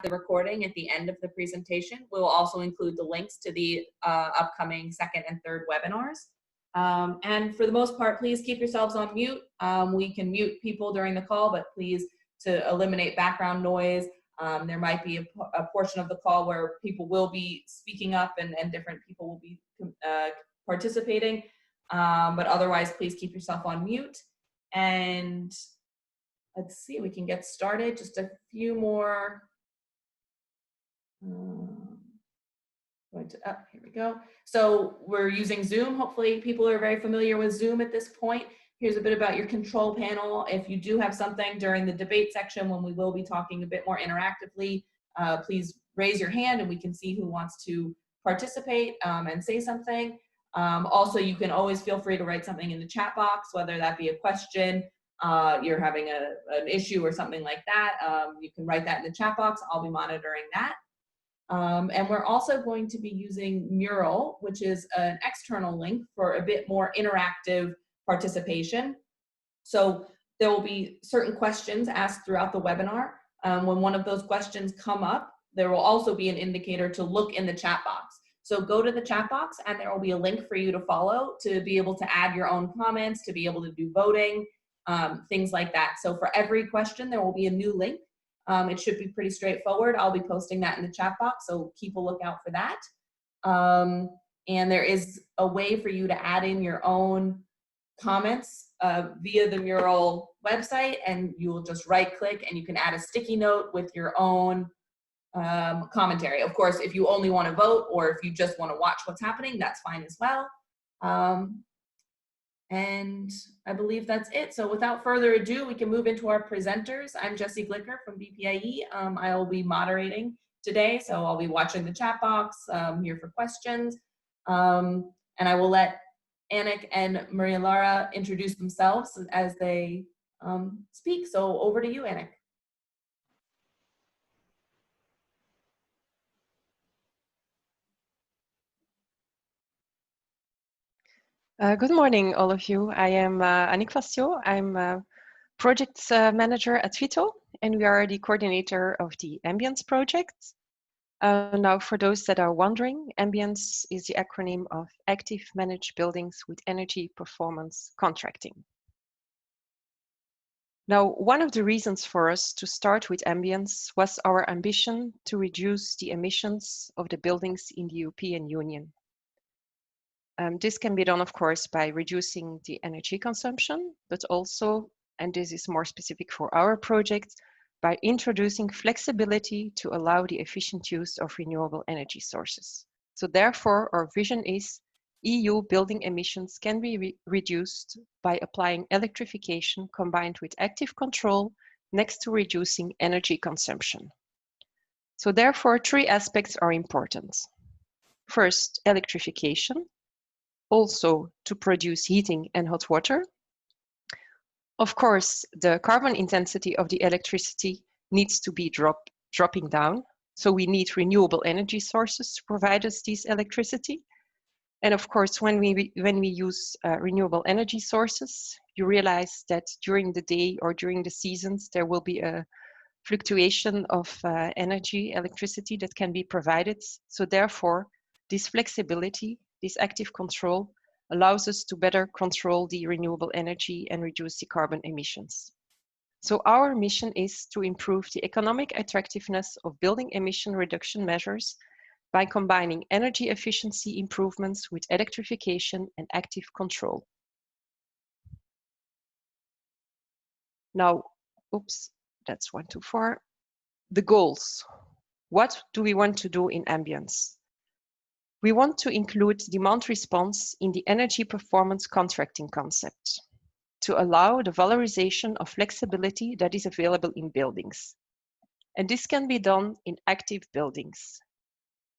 the recording at the end of the presentation. We'll also include the links to the upcoming second and third webinars. And for the most part, please keep yourselves on mute. We can mute people during the call, but please, to eliminate background noise. There might be a portion of the call where people will be speaking up and different people will be participating. But otherwise, please keep yourself on mute. And let's see, we can get started. Just a few more. Here we go. So we're using Zoom. Hopefully people are very familiar with Zoom at this point. Here's a bit about your control panel. If you do have something during the debate section when we will be talking a bit more interactively, please raise your hand and we can see who wants to participate and say something. Also, you can always feel free to write something in the chat box, whether that be a question, you're having an issue or something like that. You can write that in the chat box. I'll be monitoring that. And we're also going to be using Mural, which is an external link for a bit more interactive participation. So there will be certain questions asked throughout the webinar. When one of those questions come up, there will also be an indicator to look in the chat box. So go to the chat box and there will be a link for you to follow to be able to add your own comments, to be able to do voting, things like that. So for every question, there will be a new link. It should be pretty straightforward. I'll be posting that in the chat box, so keep a lookout for that. And there is a way for you to add in your own comments via the Mural website, and you will just right click and you can add a sticky note with your own commentary. Of course, if you only want to vote or if you just want to watch what's happening, that's fine as well. And I believe that's it. So without further ado, we can move into our presenters. I'm Jessie Glicker from BPIE. I will be moderating today, so I'll be watching the chat box, here for questions. And I will let Anik and Marialaura introduce themselves as they speak. So over to you, Anik. Good morning, all of you. I am Anik Vastio. I'm a project manager at Vito, and we are the coordinator of the AmBIENCe project. Now, for those that are wondering, AmBIENCe is the acronym of Active Managed Buildings with Energy Performance Contracting. Now, one of the reasons for us to start with AmBIENCe was our ambition to reduce the emissions of the buildings in the European Union. This can be done, of course, by reducing the energy consumption, but also, and this is more specific for our project, by introducing flexibility to allow the efficient use of renewable energy sources. So therefore, our vision is EU building emissions can be reduced by applying electrification combined with active control next to reducing energy consumption. So therefore, three aspects are important. First, electrification. Also to produce heating and hot water. Of course, the carbon intensity of the electricity needs to be dropping down. So we need renewable energy sources to provide us this electricity. And of course, when we use renewable energy sources, you realize that during the day or during the seasons, there will be a fluctuation of electricity that can be provided. So therefore, this flexibility, this active control allows us to better control the renewable energy and reduce the carbon emissions. So our mission is to improve the economic attractiveness of building emission reduction measures by combining energy efficiency improvements with electrification and active control. Now, oops, that's 1 to 4. The goals. What do we want to do in AmBIENCe? We want to include demand response in the energy performance contracting concept to allow the valorization of flexibility that is available in buildings. And this can be done in active buildings.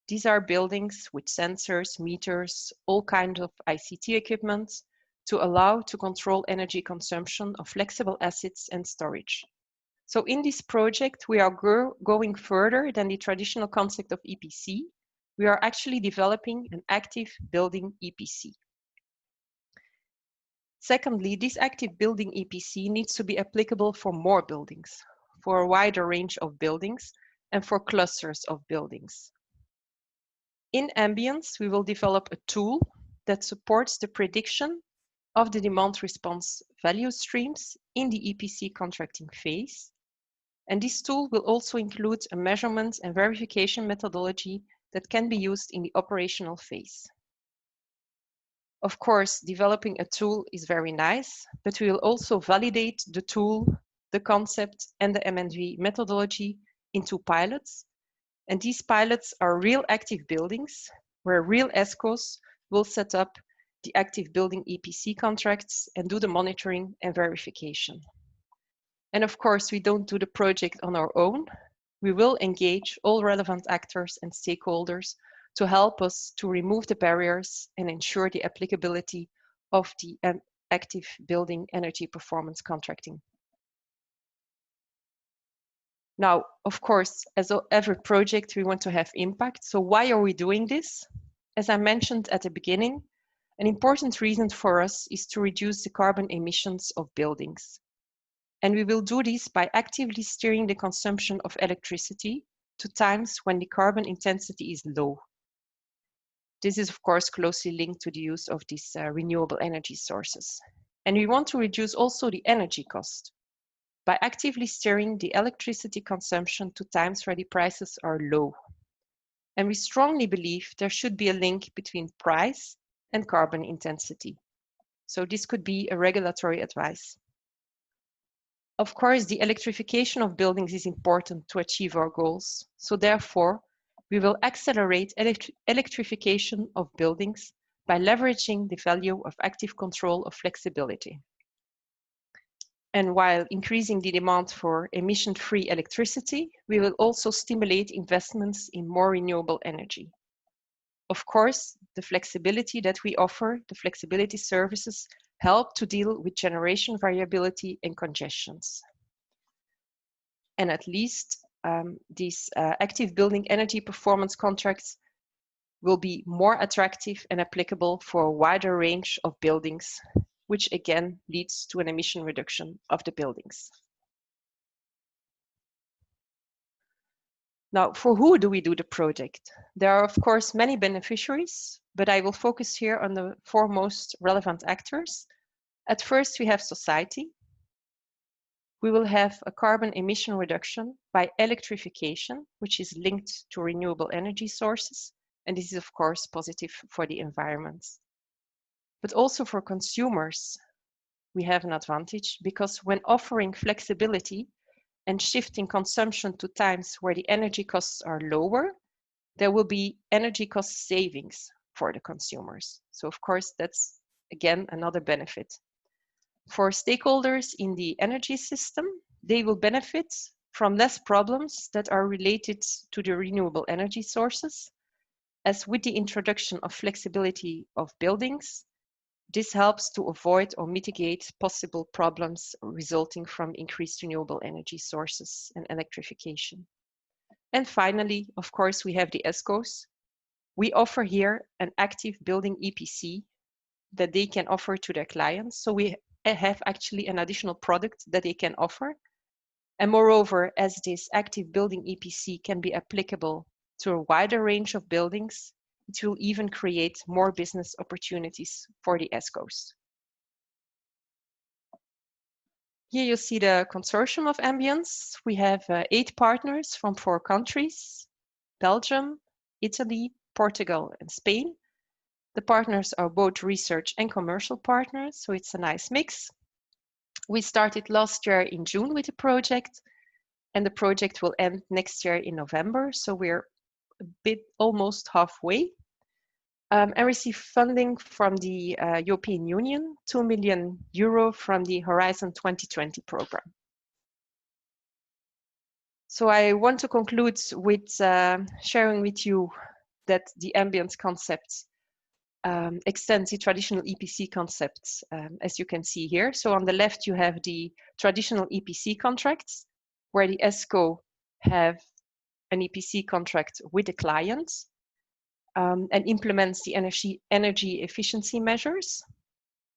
These are buildings with sensors, meters, all kinds of ICT equipment to allow to control energy consumption of flexible assets and storage. So in this project, we are going further than the traditional concept of EPC. We are actually developing an active building EPC. Secondly, this active building EPC needs to be applicable for more buildings, for a wider range of buildings, and for clusters of buildings. In AmBIENCe, we will develop a tool that supports the prediction of the demand response value streams in the EPC contracting phase. And this tool will also include a measurement and verification methodology that can be used in the operational phase. Of course, developing a tool is very nice, but we will also validate the tool, the concept, and the M&V methodology into pilots. And these pilots are real active buildings where real ESCOs will set up the active building EPC contracts and do the monitoring and verification. And of course, we don't do the project on our own. We will engage all relevant actors and stakeholders to help us to remove the barriers and ensure the applicability of the active building energy performance contracting. Now, of course, as every project, we want to have impact. So why are we doing this? As I mentioned at the beginning, an important reason for us is to reduce the carbon emissions of buildings. And we will do this by actively steering the consumption of electricity to times when the carbon intensity is low. This is, of course, closely linked to the use of these renewable energy sources. And we want to reduce also the energy cost by actively steering the electricity consumption to times where the prices are low. And we strongly believe there should be a link between price and carbon intensity. So this could be a regulatory advice. Of course, the electrification of buildings is important to achieve our goals. So therefore, we will accelerate electrification of buildings by leveraging the value of active control of flexibility. And while increasing the demand for emission-free electricity, we will also stimulate investments in more renewable energy. Of course, the flexibility that we offer, the flexibility services, help to deal with generation variability and congestions. And at least these active building energy performance contracts will be more attractive and applicable for a wider range of buildings, which again leads to an emission reduction of the buildings. Now, for who do we do the project? There are, of course, many beneficiaries, but I will focus here on the four most relevant actors. At first, we have society. We will have a carbon emission reduction by electrification, which is linked to renewable energy sources. And this is, of course, positive for the environment. But also for consumers, we have an advantage because when offering flexibility and shifting consumption to times where the energy costs are lower, there will be energy cost savings for the consumers. So, of course, that's, again, another benefit. For stakeholders in the energy system, they will benefit from less problems that are related to the renewable energy sources, as with the introduction of flexibility of buildings, this helps to avoid or mitigate possible problems resulting from increased renewable energy sources and electrification. And finally, of course, we have the ESCOs. We offer here an active building EPC that they can offer to their clients. So we have actually an additional product that they can offer. And moreover, as this active building EPC can be applicable to a wider range of buildings, it will even create more business opportunities for the ESCOs. Here you see the consortium of AmBIENCe. We have 8 partners from 4 countries, Belgium, Italy, Portugal, and Spain. The partners are both research and commercial partners, so it's a nice mix. We started last year in June with the project, and the project will end next year in November, so we're a bit almost halfway. And receive funding from the European Union, 2 million euro from the Horizon 2020 program. So I want to conclude with sharing with you that the AmBIENCe concept extends the traditional EPC concepts, as you can see here. So on the left, you have the traditional EPC contracts, where the ESCO have an EPC contract with the client and implements the energy efficiency measures,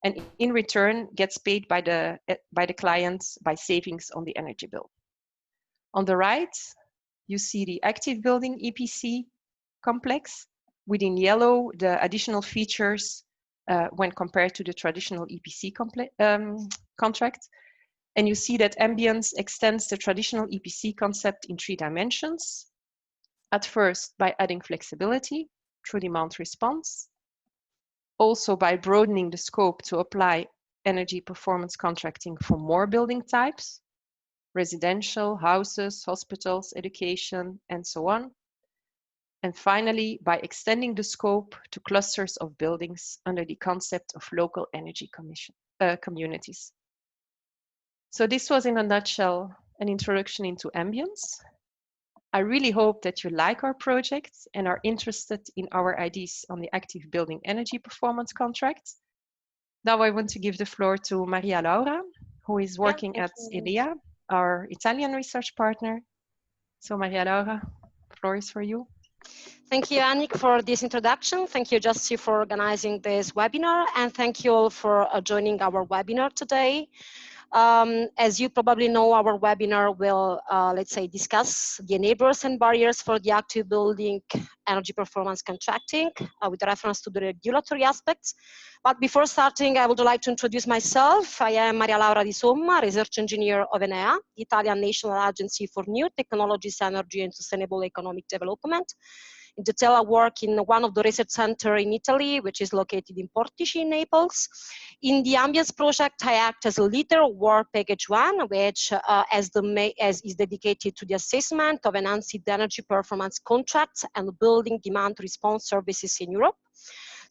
and in return gets paid by the client by savings on the energy bill. On the right, you see the Active Building EPC complex. Within yellow, the additional features when compared to the traditional EPC contract. And you see that AmBIENCE extends the traditional EPC concept in 3 dimensions. At first, by adding flexibility through demand response. Also by broadening the scope to apply energy performance contracting for more building types, residential, houses, hospitals, education, and so on. And finally, by extending the scope to clusters of buildings under the concept of local energy communities. So this was in a nutshell an introduction into AmBIENCE. I really hope that you like our project and are interested in our ideas on the Active Building Energy Performance Contract. Now I want to give the floor to Marialaura, who is working at ENEA, our Italian research partner. So Marialaura, the floor is for you. Thank you, Annick, for this introduction. Thank you, Jessie, for organizing this webinar. And thank you all for joining our webinar today. As you probably know, our webinar will, let's say, discuss the enablers and barriers for the active building energy performance contracting with reference to the regulatory aspects. But before starting, I would like to introduce myself. I am Marialaura Di Somma, research engineer of ENEA, the Italian National Agency for New Technologies, Energy and Sustainable Economic Development. In detail, I work in one of the research centers in Italy, which is located in Portici, in Naples. In the AmBIENCE project, I act as a leader of Work Package 1, which is dedicated to the assessment of enhanced energy performance contracts and building demand response services in Europe.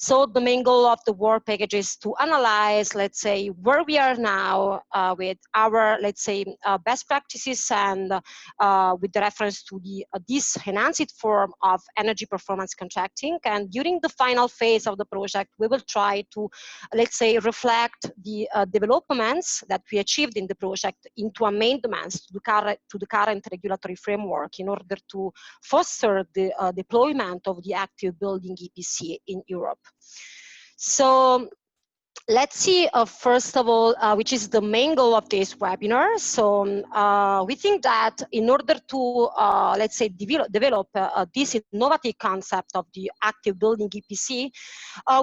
So the main goal of the work package is to analyze, let's say, where we are now with our, let's say, best practices and with the reference to this enhanced form of energy performance contracting. And during the final phase of the project, we will try to, let's say, reflect the developments that we achieved in the project into amendments to the current regulatory framework in order to foster the deployment of the active building EPC in Europe. So let's see, first of all, which is the main goal of this webinar. So we think that in order to, let's say, develop this innovative concept of the active building EPC,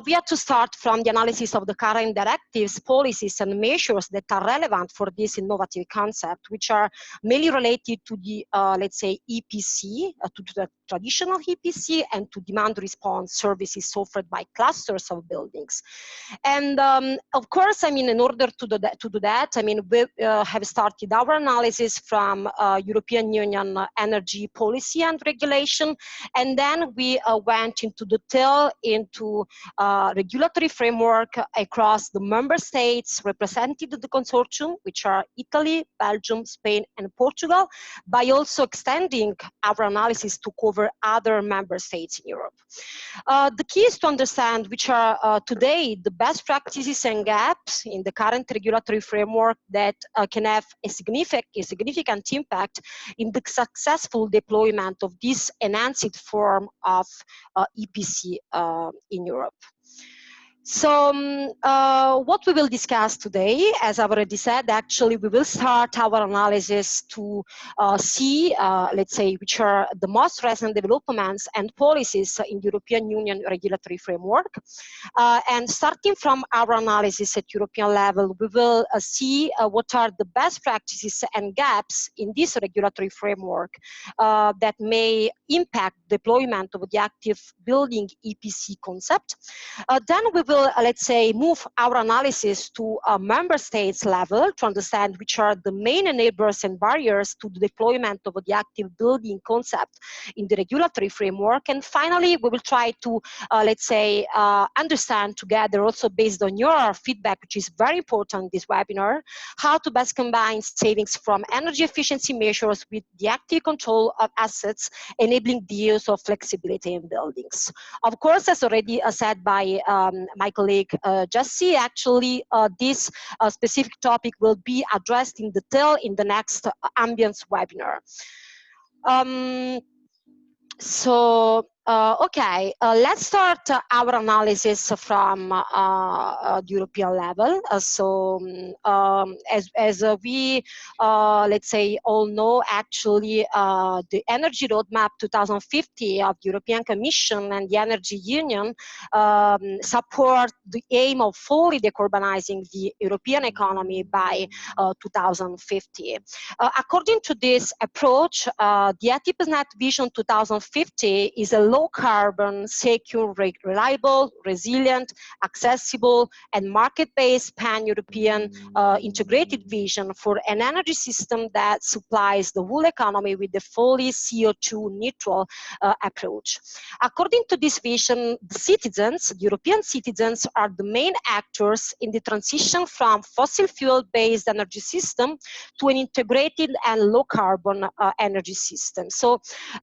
we have to start from the analysis of the current directives, policies, and measures that are relevant for this innovative concept, which are mainly related to the, let's say, EPC, to the traditional EPC, and to demand response services offered by clusters of buildings. And of course, I mean, in order to do that, I mean, we have started our analysis from European Union energy policy and regulation, and then we went into detail into regulatory framework across the member states represented in the consortium, which are Italy, Belgium, Spain, and Portugal, by also extending our analysis to cover other member states in Europe. The key is to understand which are today the best practices and gaps in the current regulatory framework that can have a significant impact in the successful deployment of this enhanced form of EPC in Europe. So what we will discuss today, as I've already said, actually we will start our analysis to see, let's say, which are the most recent developments and policies in European Union regulatory framework. And starting from our analysis at European level, we will see what are the best practices and gaps in this regulatory framework that may impact deployment of the active building EPC concept. Then we will, let's say, move our analysis to a member states level to understand which are the main enablers and barriers to the deployment of the active building concept in the regulatory framework. And finally, we will try to, let's say, understand together, also based on your feedback, which is very important in this webinar, how to best combine savings from energy efficiency measures with the active control of assets, enabling the use of flexibility in buildings. Of course, as already said by my colleague Jessie, actually this specific topic will be addressed in detail in the next AmBIENCE webinar. So Okay, let's start our analysis from the European level. As we, let's say, all know, actually, the Energy Roadmap 2050 of the European Commission and the Energy Union support the aim of fully decarbonizing the European economy by 2050. According to this approach, the Active Net Vision 2050 is a low carbon, secure, reliable, resilient, accessible, and market-based pan-European integrated vision for an energy system that supplies the whole economy with the fully CO2 neutral approach. According to this vision, the citizens, European citizens, are the main actors in the transition from fossil fuel-based energy system to an integrated and low carbon energy system. So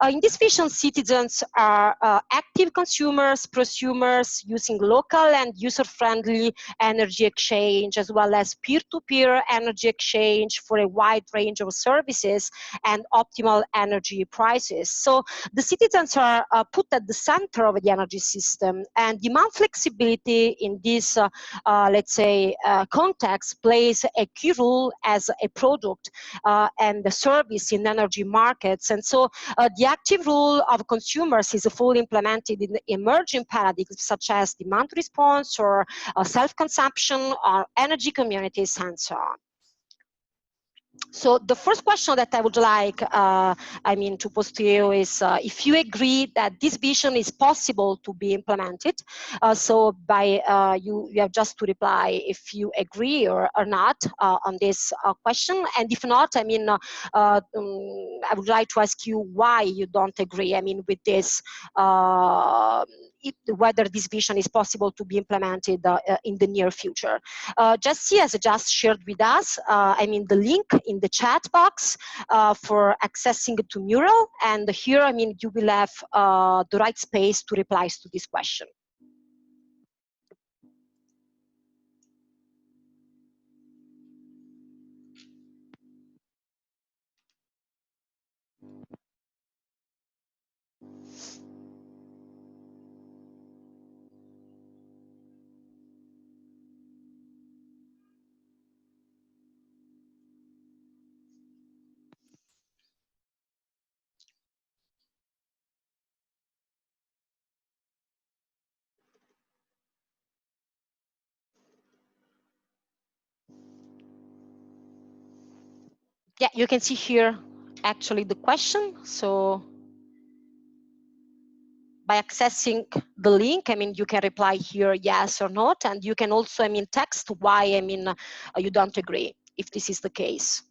in this vision, citizens are active consumers, prosumers using local and user-friendly energy exchange, as well as peer-to-peer energy exchange for a wide range of services and optimal energy prices. So the citizens are put at the center of the energy system, and demand flexibility in this, let's say, context plays a key role as a product and the service in energy markets. And so the active role of consumers is fully implemented in the emerging paradigms such as demand response or self-consumption or energy communities and so on. So the first question that I would like, to pose to you is if you agree that this vision is possible to be implemented. So by you have just to reply if you agree or not on this question. And if not, I would like to ask you why you don't agree. With this. Whether this vision is possible to be implemented in the near future. Jessie has just shared with us, the link in the chat box for accessing to Mural, and here, you will have the right space to reply to this question. Yeah, you can see here actually the question. So by accessing the link, you can reply here yes or not, and you can also, text why, you don't agree if this is the case.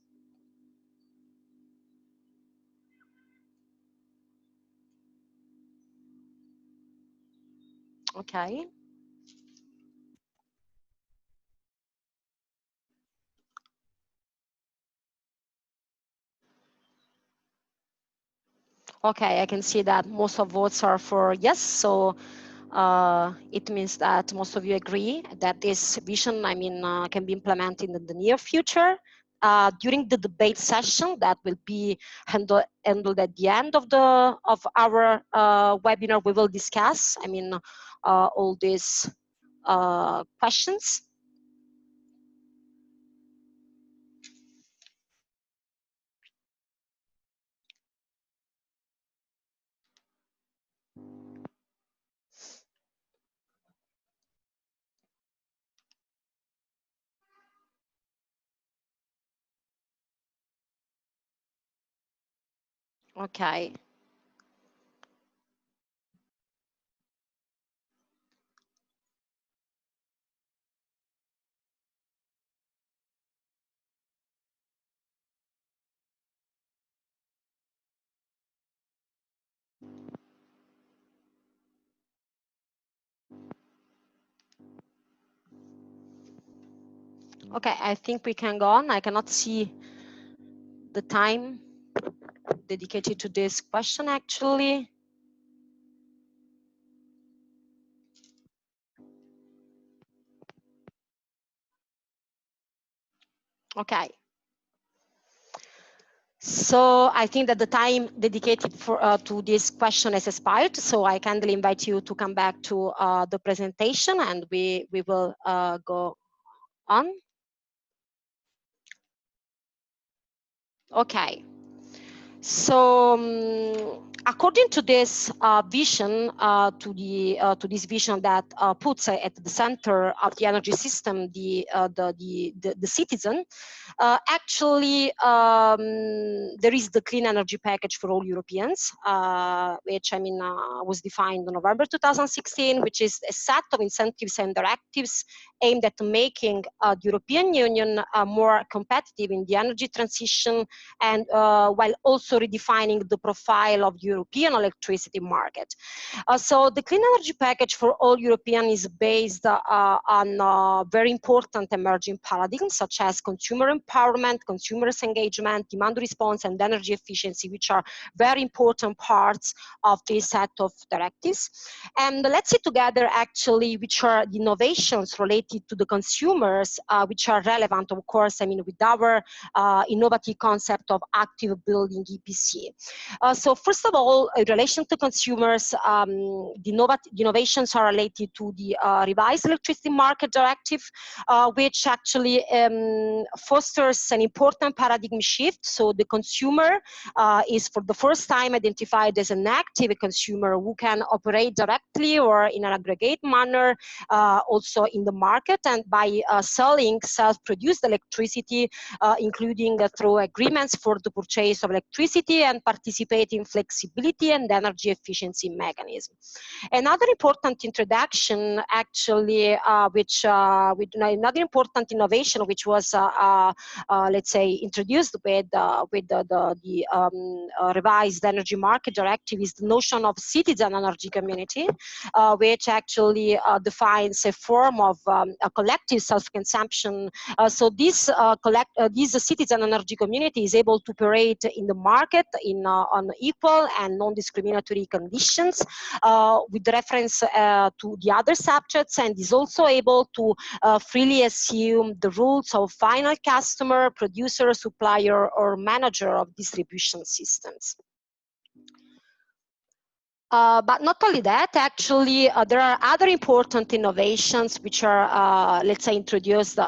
Okay. Okay, I can see that most of votes are for yes, so it means that most of you agree that this vision, can be implemented in the near future. During the debate session that will be handled at the end of our webinar, we will discuss, all these questions. Okay. Okay, I think we can go on. I cannot see the time dedicated to this question actually. Okay. So I think that the time dedicated to this question has expired. So I kindly invite you to come back to the presentation, and we will go on. Okay. So according to this vision, to this vision that puts at the center of the energy system the citizen, actually there is the clean energy package for all Europeans, which was defined in November 2016, which is a set of incentives and directives aimed at making the European Union more competitive in the energy transition, and while also redefining the profile of the European electricity market. So the clean energy package for all Europeans is based on very important emerging paradigms such as consumer empowerment, consumers engagement, demand response, and energy efficiency, which are very important parts of this set of directives. And let's see together actually which are the innovations related to the consumers, which are relevant, of course, with our innovative concept of active building EPC. So first of all, in relation to consumers, the innovations are related to the revised electricity market directive, which actually fosters an important paradigm shift. So the consumer is for the first time identified as an active consumer who can operate directly or in an aggregate manner also in the market, and by selling self-produced electricity, including through agreements for the purchase of electricity, and participate in flexibility and energy efficiency mechanism. Another important introduction, actually, another important innovation, which was, let's say, introduced with the revised energy market directive, is the notion of citizen energy community, which actually defines a form of a collective self-consumption. So this citizen energy community is able to operate in the market on equal and non-discriminatory conditions with reference to the other subjects, and is also able to freely assume the roles of final customer, producer, supplier, or manager of distribution systems. But not only that, actually, there are other important innovations which are, let's say, introduced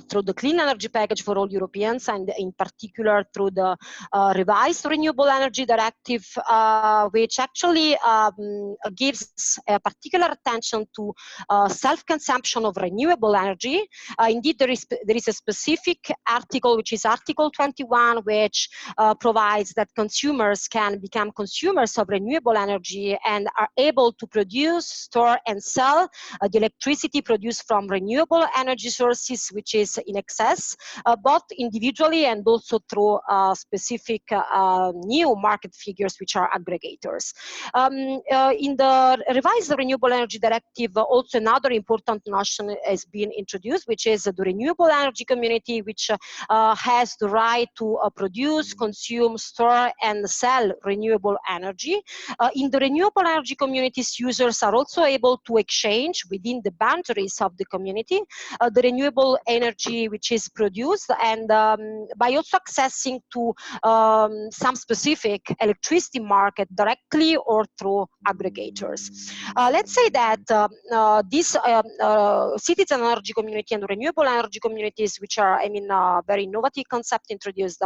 through the Clean Energy Package for all Europeans, and in particular through the revised Renewable Energy Directive, which actually gives particular attention to self-consumption of renewable energy. Indeed, there is a specific article, which is Article 21, which provides that consumers can become consumers of renewable energy and are able to produce, store, and sell the electricity produced from renewable energy sources, which is in excess, both individually and also through specific new market figures, which are aggregators. In the revised Renewable Energy Directive, also another important notion has been introduced, which is the renewable energy community, which has the right to produce, consume, store, and sell renewable energy. In the renewable energy communities, users are also able to exchange within the boundaries of the community the renewable energy which is produced, and by also accessing to some specific electricity market directly or through aggregators. Let's say that this citizen energy community and renewable energy communities, which are, very innovative concept introduced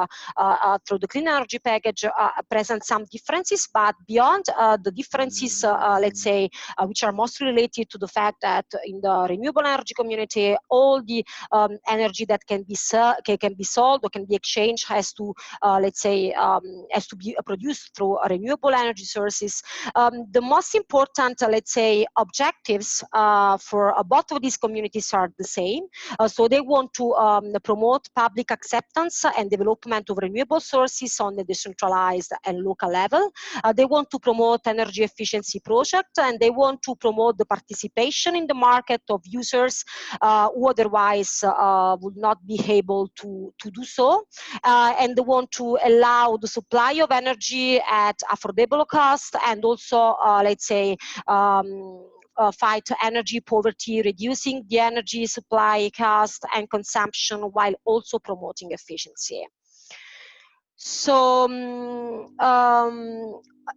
through the Clean Energy Package, present some differences, but beyond the differences, let's say, which are mostly related to the fact that in the renewable energy community, all the energy that can be sold or can be exchanged has to, let's say, has to be produced through renewable energy sources. The most important, let's say, objectives for both of these communities are the same. So they want to promote public acceptance and development of renewable sources on a decentralized and local level. They want to promote energy efficiency projects, and they want to promote the participation in the market of users who otherwise would not be able to do so. And they want to allow the supply of energy at affordable cost, and also, let's say, fight energy poverty, reducing the energy supply cost and consumption, while also promoting efficiency. So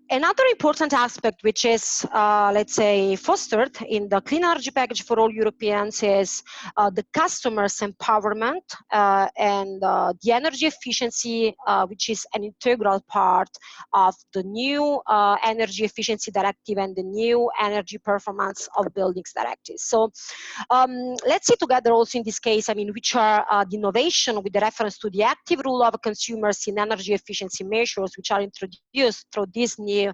another important aspect which is, let's say, fostered in the Clean Energy Package for all Europeans is the customers' empowerment and the energy efficiency, which is an integral part of the new Energy Efficiency Directive and the new Energy Performance of Buildings Directive. So let's see together also in this case, I mean, which are the innovation with the reference to the active role of consumers in energy efficiency measures, which are introduced through these new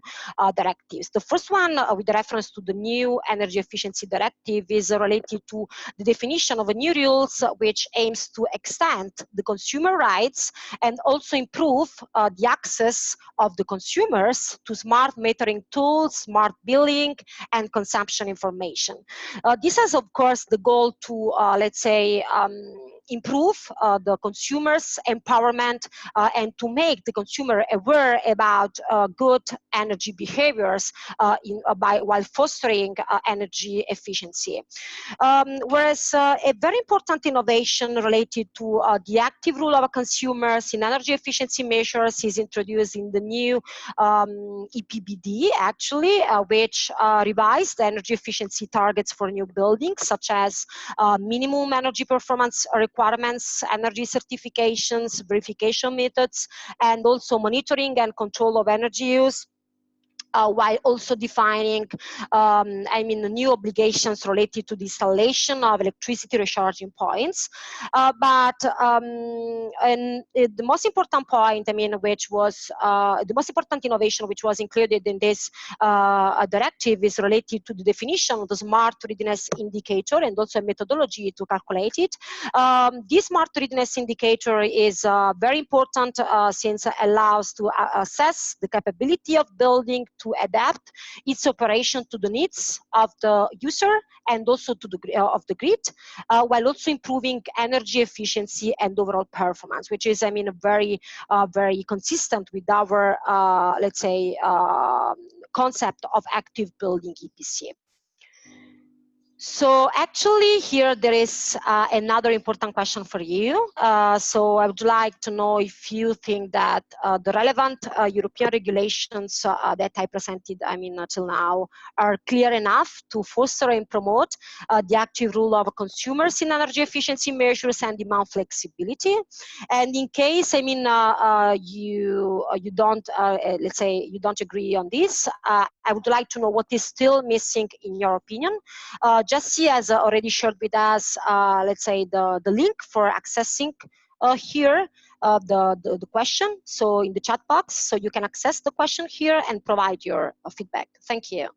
directives. The first one with the reference to the new Energy Efficiency Directive is related to the definition of new rules which aims to extend the consumer rights and also improve the access of the consumers to smart metering tools, smart billing, and consumption information. This has, of course, the goal to, let's say, improve the consumers' empowerment and to make the consumer aware about good energy behaviors while fostering energy efficiency. Whereas a very important innovation related to the active role of consumers in energy efficiency measures is introduced in the new EPBD, actually, which revised the energy efficiency targets for new buildings, such as minimum energy performance requirements, energy certifications, verification methods, and also monitoring and control of energy use. While also defining, I mean, new obligations related to the installation of electricity recharging points. And the most important point, I mean, which was the most important innovation which was included in this directive is related to the definition of the smart readiness indicator and also a methodology to calculate it. This smart readiness indicator is very important since it allows to assess the capability of building to adapt its operation to the needs of the user and also to the of the grid, while also improving energy efficiency and overall performance, which is, I mean, very consistent with our let's say concept of active building EPC. So actually here there is another important question for you. So I would like to know if you think that the relevant European regulations that I presented, I mean, until now, are clear enough to foster and promote the active role of consumers in energy efficiency measures and demand flexibility. And in case, I mean, you don't, let's say, you don't agree on this, I would like to know what is still missing in your opinion. Jessie has already shared with us, let's say, the link for accessing here the question, so in the chat box, so you can access the question here and provide your feedback. Thank you.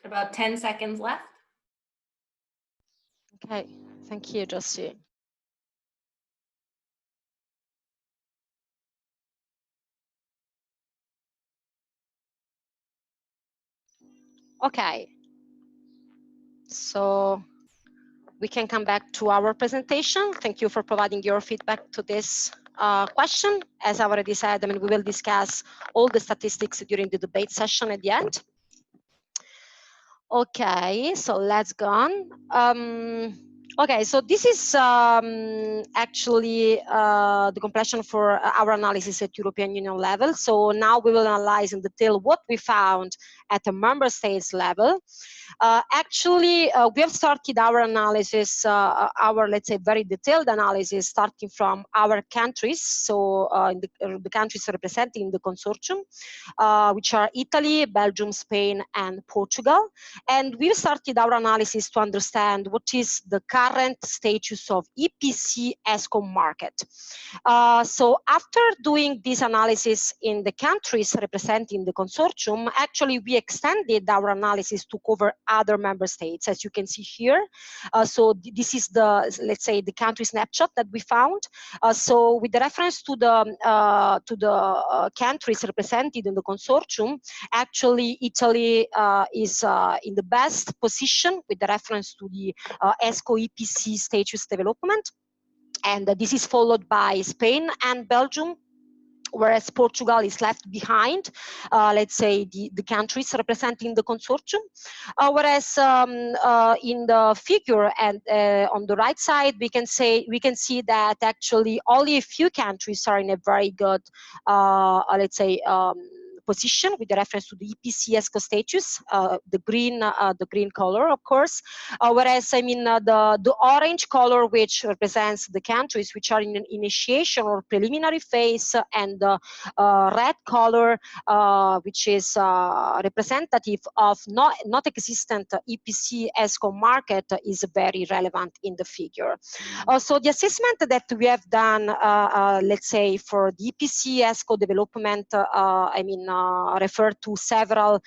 About 10 seconds left. Okay, thank you, Jessie. Okay, so we can come back to our presentation. Thank you for providing your feedback to this question. As I already said, I mean, we will discuss all the statistics during the debate session at the end. Okay, so let's go on. Okay, so this is actually the completion for our analysis at European Union level. So now we will analyze in detail what we found at the member states level. Actually, we have started our analysis, our, let's say, very detailed analysis, starting from our countries. So the countries representing the consortium, which are Italy, Belgium, Spain, and Portugal. And we started our analysis to understand what is the current status of EPC ESCO market. So after doing this analysis in the countries representing the consortium, actually we extended our analysis to cover other member states, as you can see here. So this is the, let's say, the country snapshot that we found. So with the reference to the countries represented in the consortium, actually Italy is in the best position with the reference to the ESCO EPC status development. And this is followed by Spain and Belgium, whereas Portugal is left behind, let's say, the countries representing the consortium. Whereas in the figure and on the right side, we can see that actually only a few countries are in a very good, let's say, position with the reference to the EPC ESCO status, the green color, of course. Whereas, I mean, the orange color, which represents the countries which are in an initiation or preliminary phase, and the red color, which is representative of not existent EPC ESCO market, is very relevant in the figure. So the assessment that we have done, let's say, for the EPC ESCO development, I mean, refer to several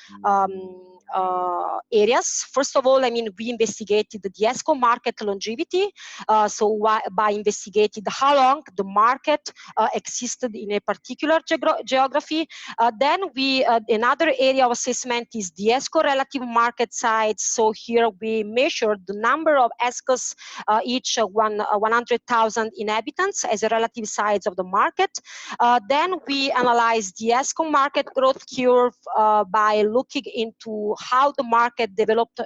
areas. First of all, I mean, we investigated the ESCO market longevity. So by investigating how long the market existed in a particular geography. Then another area of assessment is the ESCO relative market size. So here we measured the number of ESCOs each 100,000 inhabitants as a relative size of the market. Then we analyzed the ESCO market growth curve by looking into how the market developed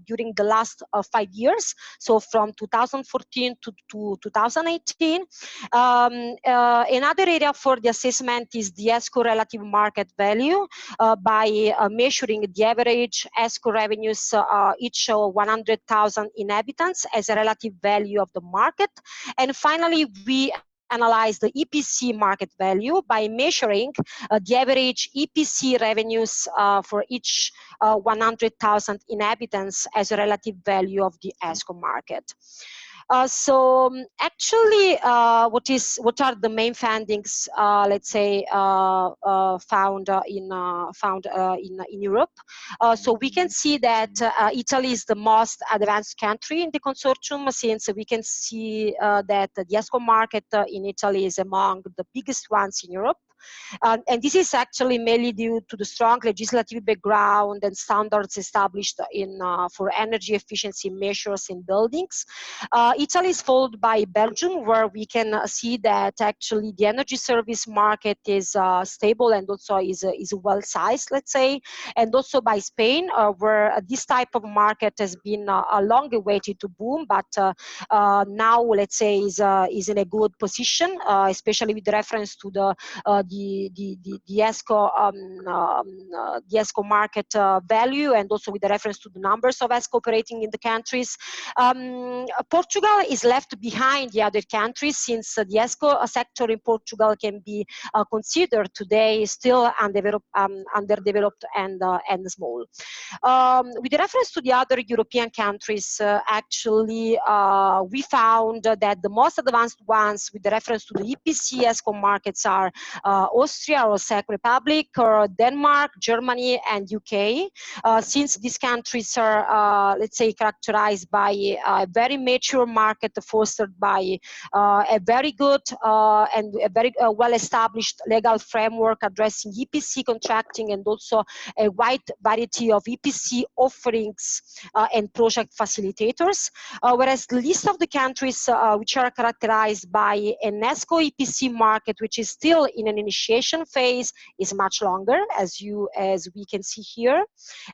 during the last 5 years, so from 2014 to 2018. Another area for the assessment is the ESCO relative market value by measuring the average ESCO revenues each 100,000 inhabitants as a relative value of the market. And finally, we analyze the EPC market value by measuring the average EPC revenues for each 100,000 inhabitants as a relative value of the ESCO market. So actually, what are the main findings? Let's say found in Europe. So we can see that Italy is the most advanced country in the consortium, since we can see that the ESCO market in Italy is among the biggest ones in Europe. And this is actually mainly due to the strong legislative background and standards established for energy efficiency measures in buildings. Italy is followed by Belgium, where we can see that actually the energy service market is stable and also is well sized, let's say, and also by Spain, where this type of market has been long awaited to boom, but now, let's say, is in a good position, especially with reference to the ESCO market value, and also with the reference to the numbers of ESCO operating in the countries. Portugal is left behind the other countries, since the ESCO sector in Portugal can be considered today still underdeveloped and small. With reference to the other European countries, actually, we found that the most advanced ones with reference to the EPC ESCO markets are Austria or Czech Republic, or Denmark, Germany, and UK. Since these countries are, let's say, characterized by a very mature market fostered by a very good and a very well-established legal framework addressing EPC contracting, and also a wide variety of EPC offerings and project facilitators. Whereas the list of the countries which are characterized by an ESCO EPC market, which is still in an initiation phase is much longer, as we can see here.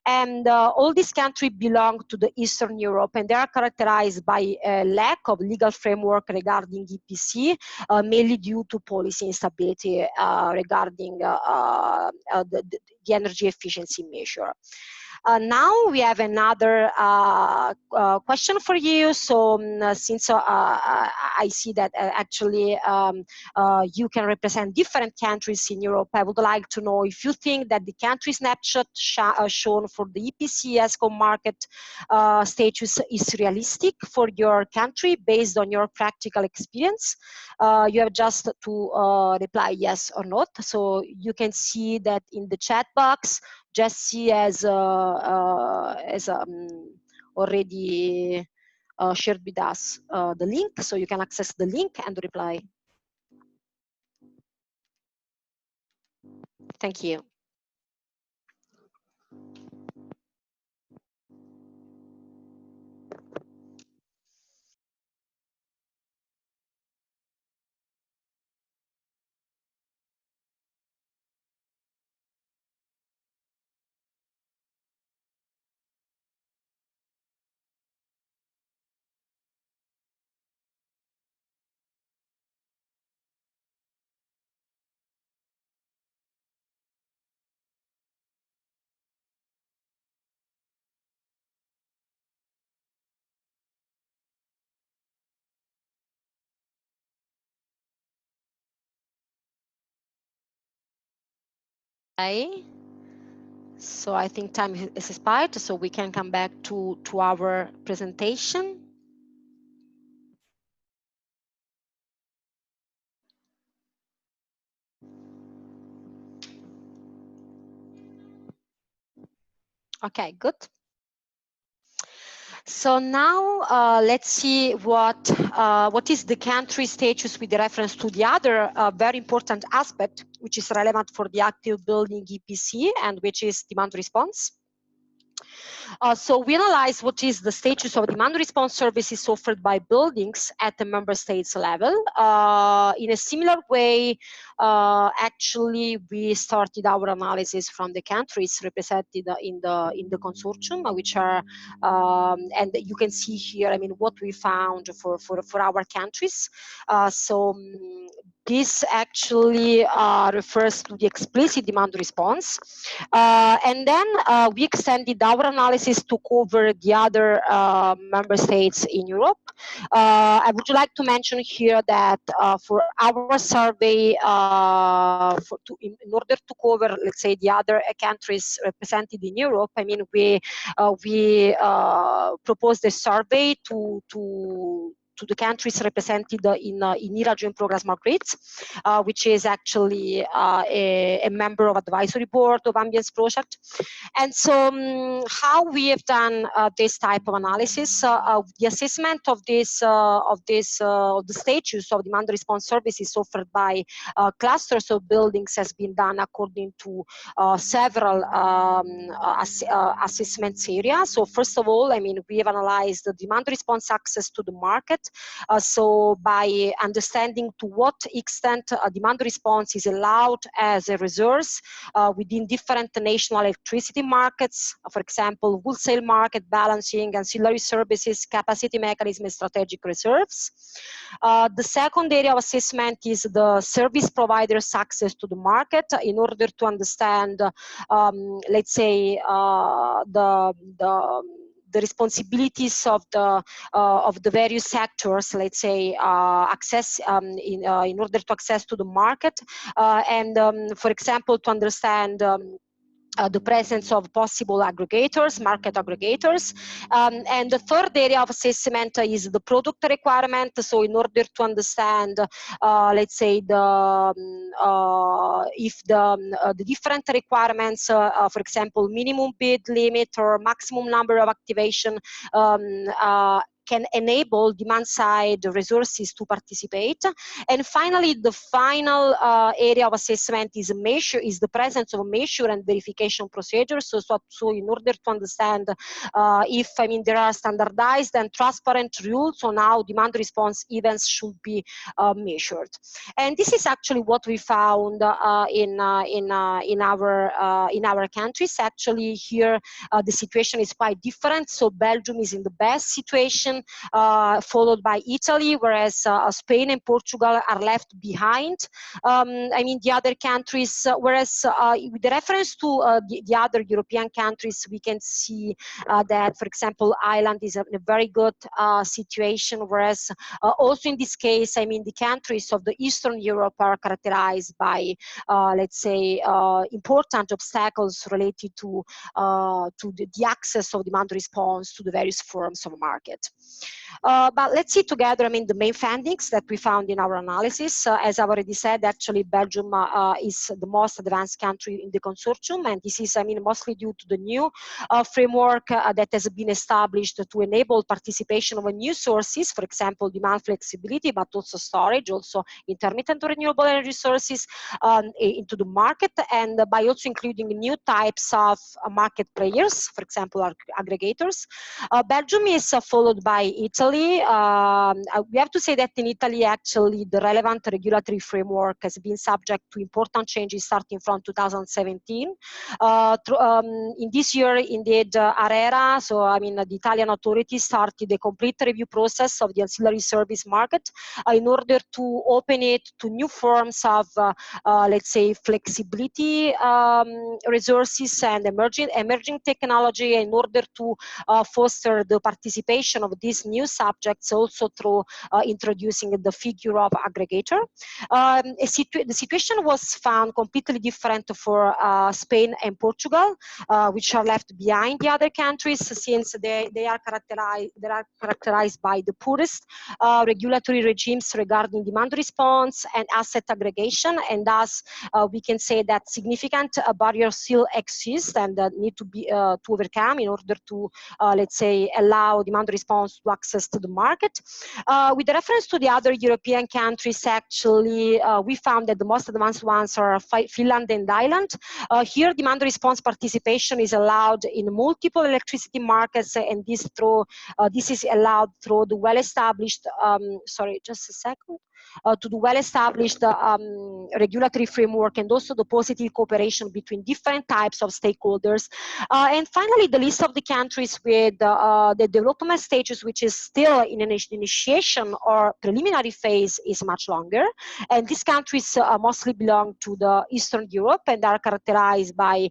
And all these countries belong to the Eastern Europe, and they are characterized by a lack of legal framework regarding EPC, mainly due to policy instability regarding the energy efficiency measure. Now we have another question for you. So since I see that actually you can represent different countries in Europe, I would like to know if you think that the country snapshot shown for the EPC ESCO market status is realistic for your country based on your practical experience. You have just to reply yes or not. So you can see that in the chat box, Jesse has already shared with us the link, so you can access the link and reply. Thank you. Okay. So I think time is expired, so we can come back to our presentation. Okay, good. So now let's see what is the country status with reference to the other very important aspect, which is relevant for the active building EPC, and which is demand response. So we analyze what is the status of demand response services offered by buildings at the member states level. In a similar way, actually, we started our analysis from the countries represented in the consortium, which are, and you can see here, I mean, what we found for our countries. This actually refers to the explicit demand response. And then we extended our analysis to cover the other member states in Europe. I would like to mention here that for our survey, in order to cover, let's say, the other countries represented in Europe, I mean, we proposed a survey to the countries represented in ENEA Joint Progress Smart Grids, which is actually a member of advisory board of AmBIENCE project. And so how we have done this type of analysis, the assessment of the status of demand response services offered by clusters of buildings has been done according to several assessments areas. So first of all, I mean, we have analyzed the demand response access to the market. So by understanding to what extent demand response is allowed as a resource within different national electricity markets, for example, wholesale market balancing, ancillary services, capacity mechanism, and strategic reserves. The second area of assessment is the service providers' access to the market in order to understand, let's say, the responsibilities of the various sectors, let's say, access in order to access to the market, and for example, to understand the presence of possible aggregators, market aggregators. And the third area of assessment is the product requirement. So in order to understand, let's say, if the different requirements, for example, minimum bid limit or maximum number of activation can enable demand-side resources to participate. And finally, the final area of assessment is the presence of measure and verification procedures. So in order to understand if there are standardized and transparent rules on how demand response events should be measured. And this is actually what we found in our countries. Actually, here the situation is quite different. So Belgium is in the best situation, followed by Italy, whereas Spain and Portugal are left behind. The other countries, whereas with the reference to the other European countries, we can see that, for example, Ireland is in a very good situation, whereas also in this case, the countries of the Eastern Europe are characterized by, let's say, important obstacles related to the access of demand response to the various forms of market. But let's see together, the main findings that we found in our analysis. As I already said, actually, Belgium is the most advanced country in the consortium, and this is, mostly due to the new framework that has been established to enable participation of new sources, for example, demand flexibility, but also storage, also intermittent renewable energy sources into the market, and by also including new types of market players, for example, aggregators. Belgium is followed by Italy. We have to say that in Italy, actually, the relevant regulatory framework has been subject to important changes starting from 2017. In this year, indeed, ARERA, so the Italian authorities started a complete review process of the ancillary service market in order to open it to new forms of, let's say, flexibility resources and emerging technology in order to foster the participation of these new subjects, also through introducing the figure of aggregator. The situation was found completely different for Spain and Portugal, which are left behind the other countries, since they are characterized by the poorest regulatory regimes regarding demand response and asset aggregation, and thus we can say that significant barriers still exist and need to be to overcome in order to, let's say, allow demand response to access to the market. With the reference to the other European countries, actually, we found that the most advanced ones are Finland and Ireland. Here, demand response participation is allowed in multiple electricity markets, and this is allowed through the well-established, sorry, just a second. To the well-established regulatory framework, and also the positive cooperation between different types of stakeholders. And finally, the list of the countries with the development stages, which is still in an initiation or preliminary phase, is much longer. And these countries mostly belong to the Eastern Europe and are characterized by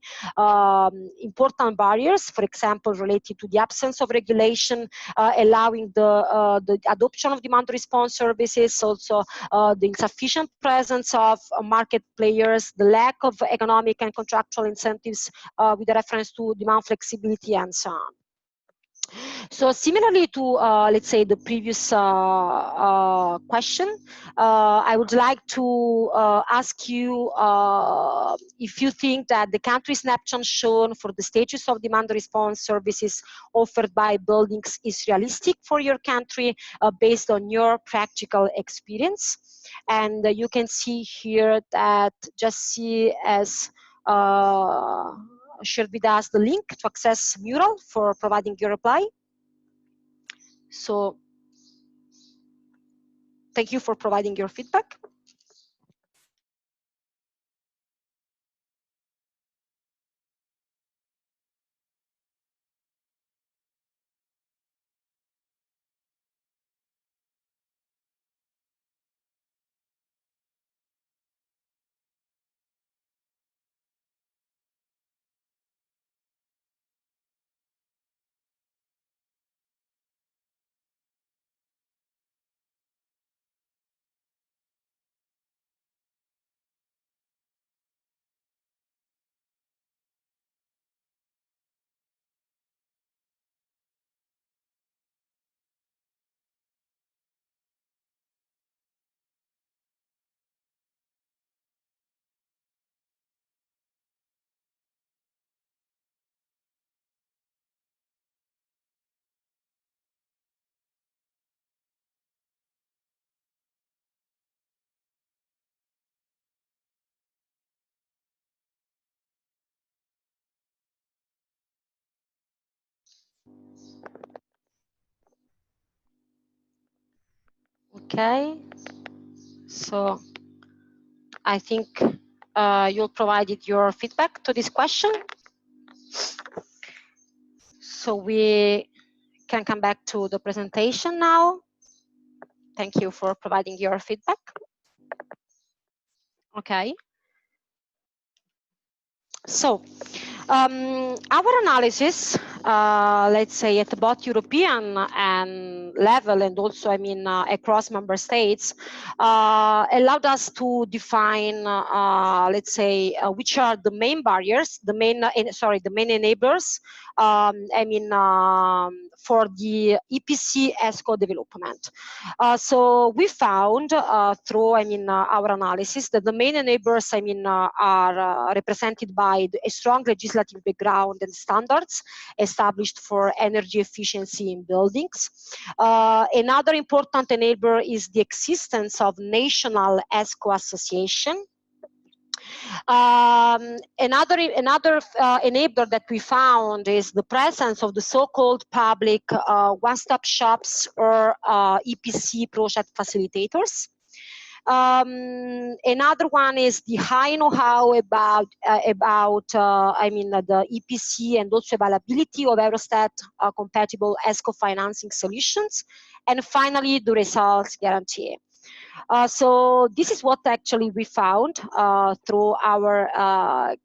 important barriers, for example, related to the absence of regulation, allowing the adoption of demand response services, also the insufficient presence of market players, the lack of economic and contractual incentives with reference to demand flexibility, and so on. So similarly to, let's say, the previous question, I would like to ask you if you think that the country snapshot shown for the stages of demand response services offered by buildings is realistic for your country based on your practical experience. And you can see here that Jessie has shared with us the link to access Mural for providing your reply. So thank you for providing your feedback. Okay, so I think you provided your feedback to this question. So we can come back to the presentation now. Thank you for providing your feedback. Okay. So our analysis, let's say at both European and level and also, I mean, across member states, allowed us to define, let's say, which are the main barriers, the main, the main enablers, I mean, for the EPC ESCO development. So we found through, I mean, our analysis that the main enablers, I mean, are represented by a strong legislative background and standards established for energy efficiency in buildings. Another important enabler is the existence of national ESCO association. Another enabler that we found is the presence of the so-called public one-stop shops or EPC project facilitators. Another one is the high know-how about I mean, the EPC and also availability of Eurostat compatible ESCO financing solutions. And finally, the results guarantee. So this is what actually we found through our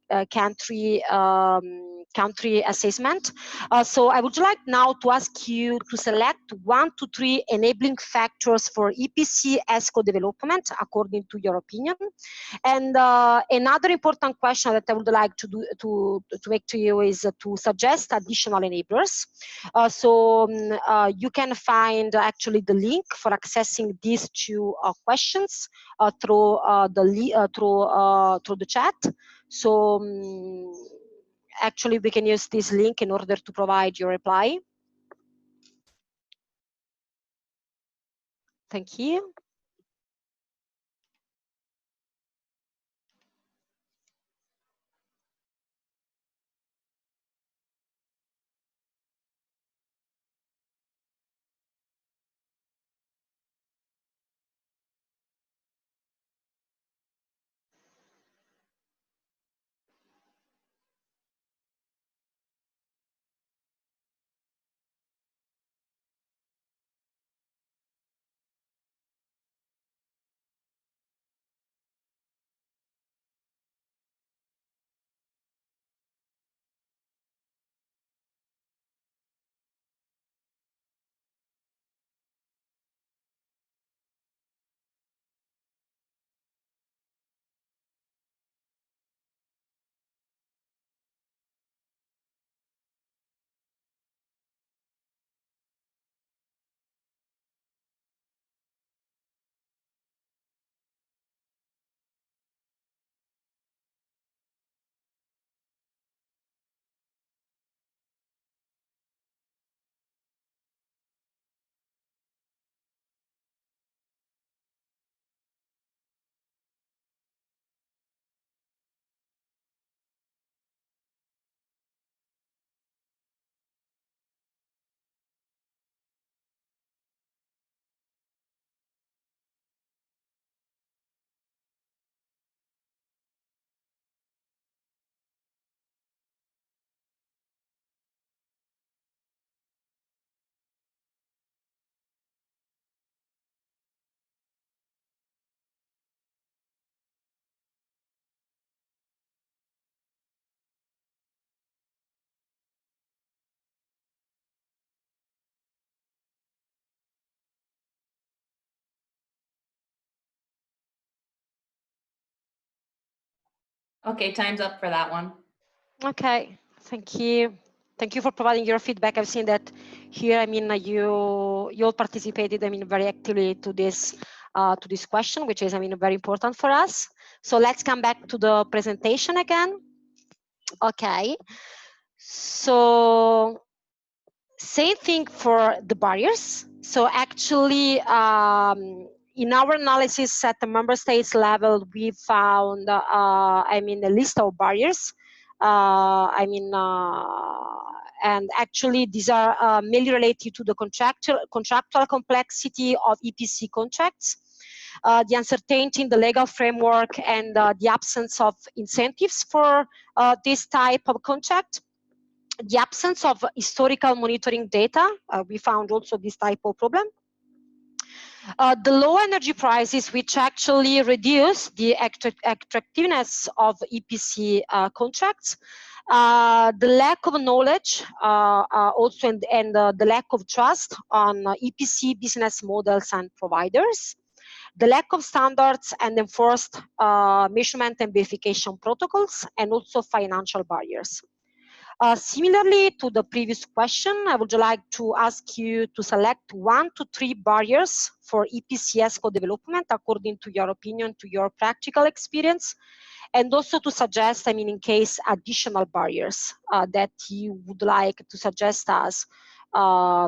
country assessment. So I would like now to ask you to select 1 to 3 enabling factors for EPC ESCO development according to your opinion. And another important question that I would like to make to you is to suggest additional enablers. So you can find actually the link for accessing these 2 questions through the chat. So actually we can use this link in order to provide your reply. Thank you. Okay, time's up for that one. Okay, thank you. Thank you for providing your feedback. I've seen that here. I mean, you all participated, I mean, very actively to this question, which is, I mean, very important for us. So let's come back to the presentation again. Okay. So same thing for the barriers. So actually, in our analysis at the member states level, we found, I mean, a list of barriers And actually these are mainly related to the contractual complexity of EPC contracts, the uncertainty in the legal framework, and the absence of incentives for this type of contract. The absence of historical monitoring data, we found also this type of problem. The low energy prices, which actually reduce the attractiveness of EPC contracts. The lack of knowledge also, and the lack of trust on EPC business models and providers. The lack of standards and enforced measurement and verification protocols, and also financial barriers. Similarly to the previous question, I would like to ask you to select 1 to 3 barriers for EPCS co-development according to your opinion, to your practical experience, and also to suggest, in case, additional barriers that you would like to suggest us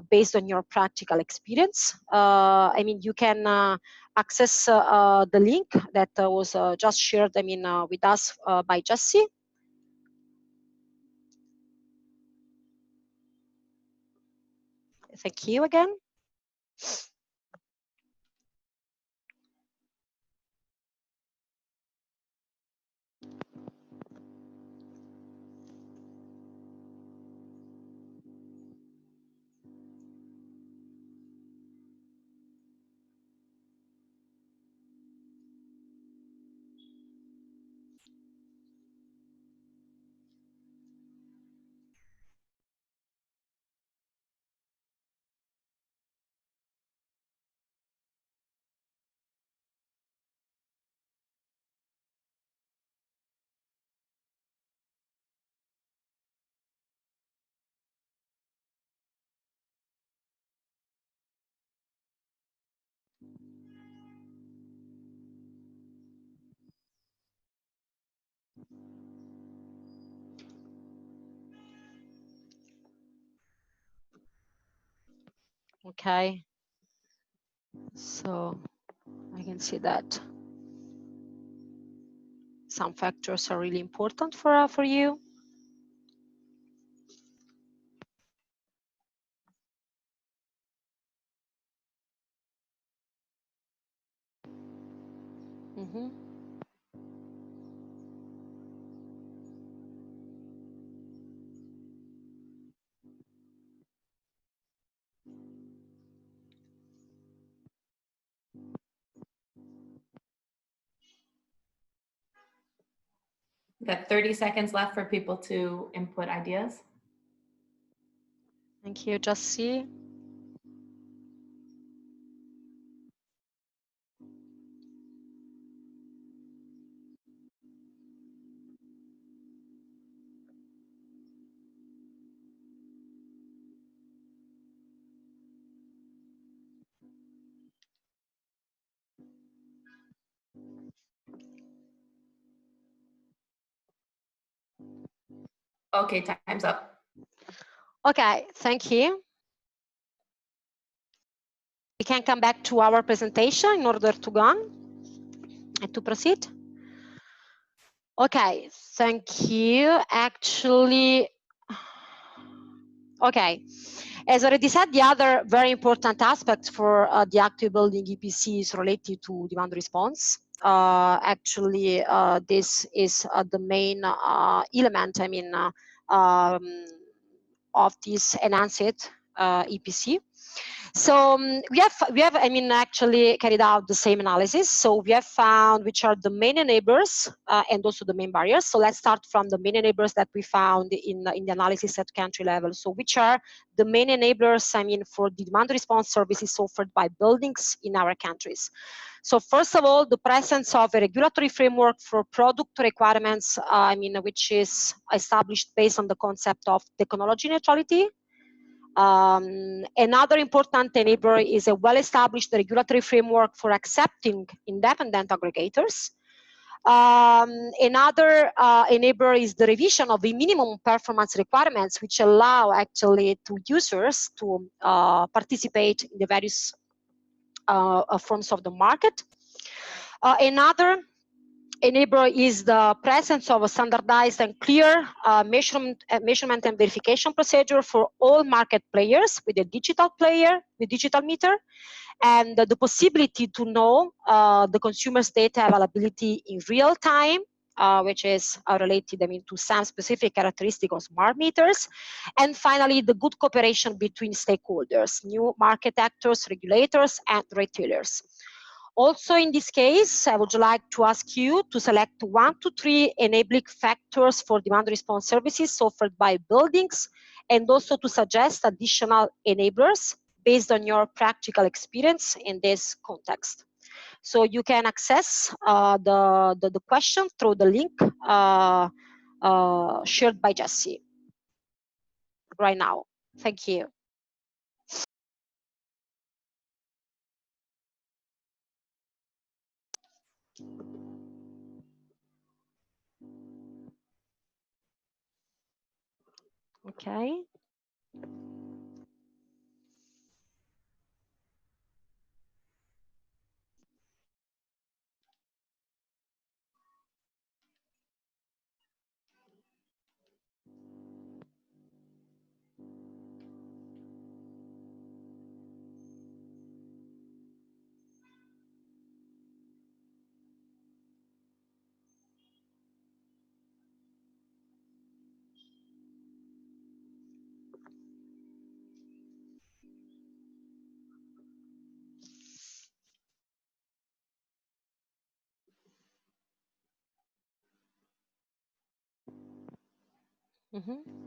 based on your practical experience. You can access the link that was just shared, with us by Jessie. Thank you again. Okay, so I can see that some factors are really important for you. Mm-hmm. We've got 30 seconds left for people to input ideas. Thank you, Jessie. Okay, time's up. Okay, thank you. We can come back to our presentation in order to go on and to proceed. Okay, thank you. Actually, okay. As already said, the other very important aspect for the active building EPC is related to demand response. This is the main element, of this enhanced EPC. So we have actually carried out the same analysis. So we have found which are the main enablers and also the main barriers. So let's start from the main enablers that we found in the analysis at country level. So which are the main enablers, for the demand response services offered by buildings in our countries. So first of all, the presence of a regulatory framework for product requirements, which is established based on the concept of technology neutrality. Another important enabler is a well-established regulatory framework for accepting independent aggregators. Another enabler is the revision of the minimum performance requirements, which allow actually to users to participate in the various forms of the market. Another enabler is the presence of a standardized and clear measurement and verification procedure for all market players with a digital meter, and the possibility to know the consumer's data availability in real time, which is related, to some specific characteristic of smart meters. And finally, the good cooperation between stakeholders, new market actors, regulators, and retailers. Also, in this case, I would like to ask you to select 1 to 3 enabling factors for demand response services offered by buildings, and also to suggest additional enablers based on your practical experience in this context. So you can access the question through the link shared by Jessie right now. Thank you. Okay. Mm-hmm.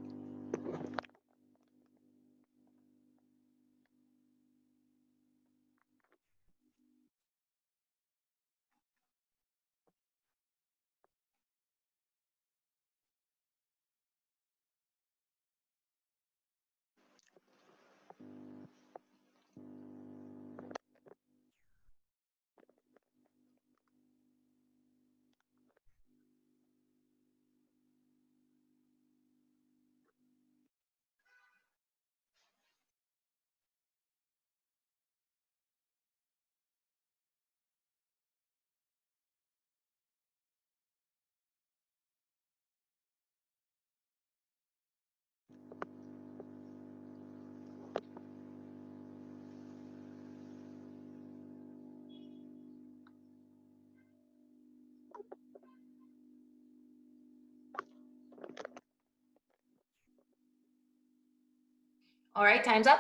All right, time's up.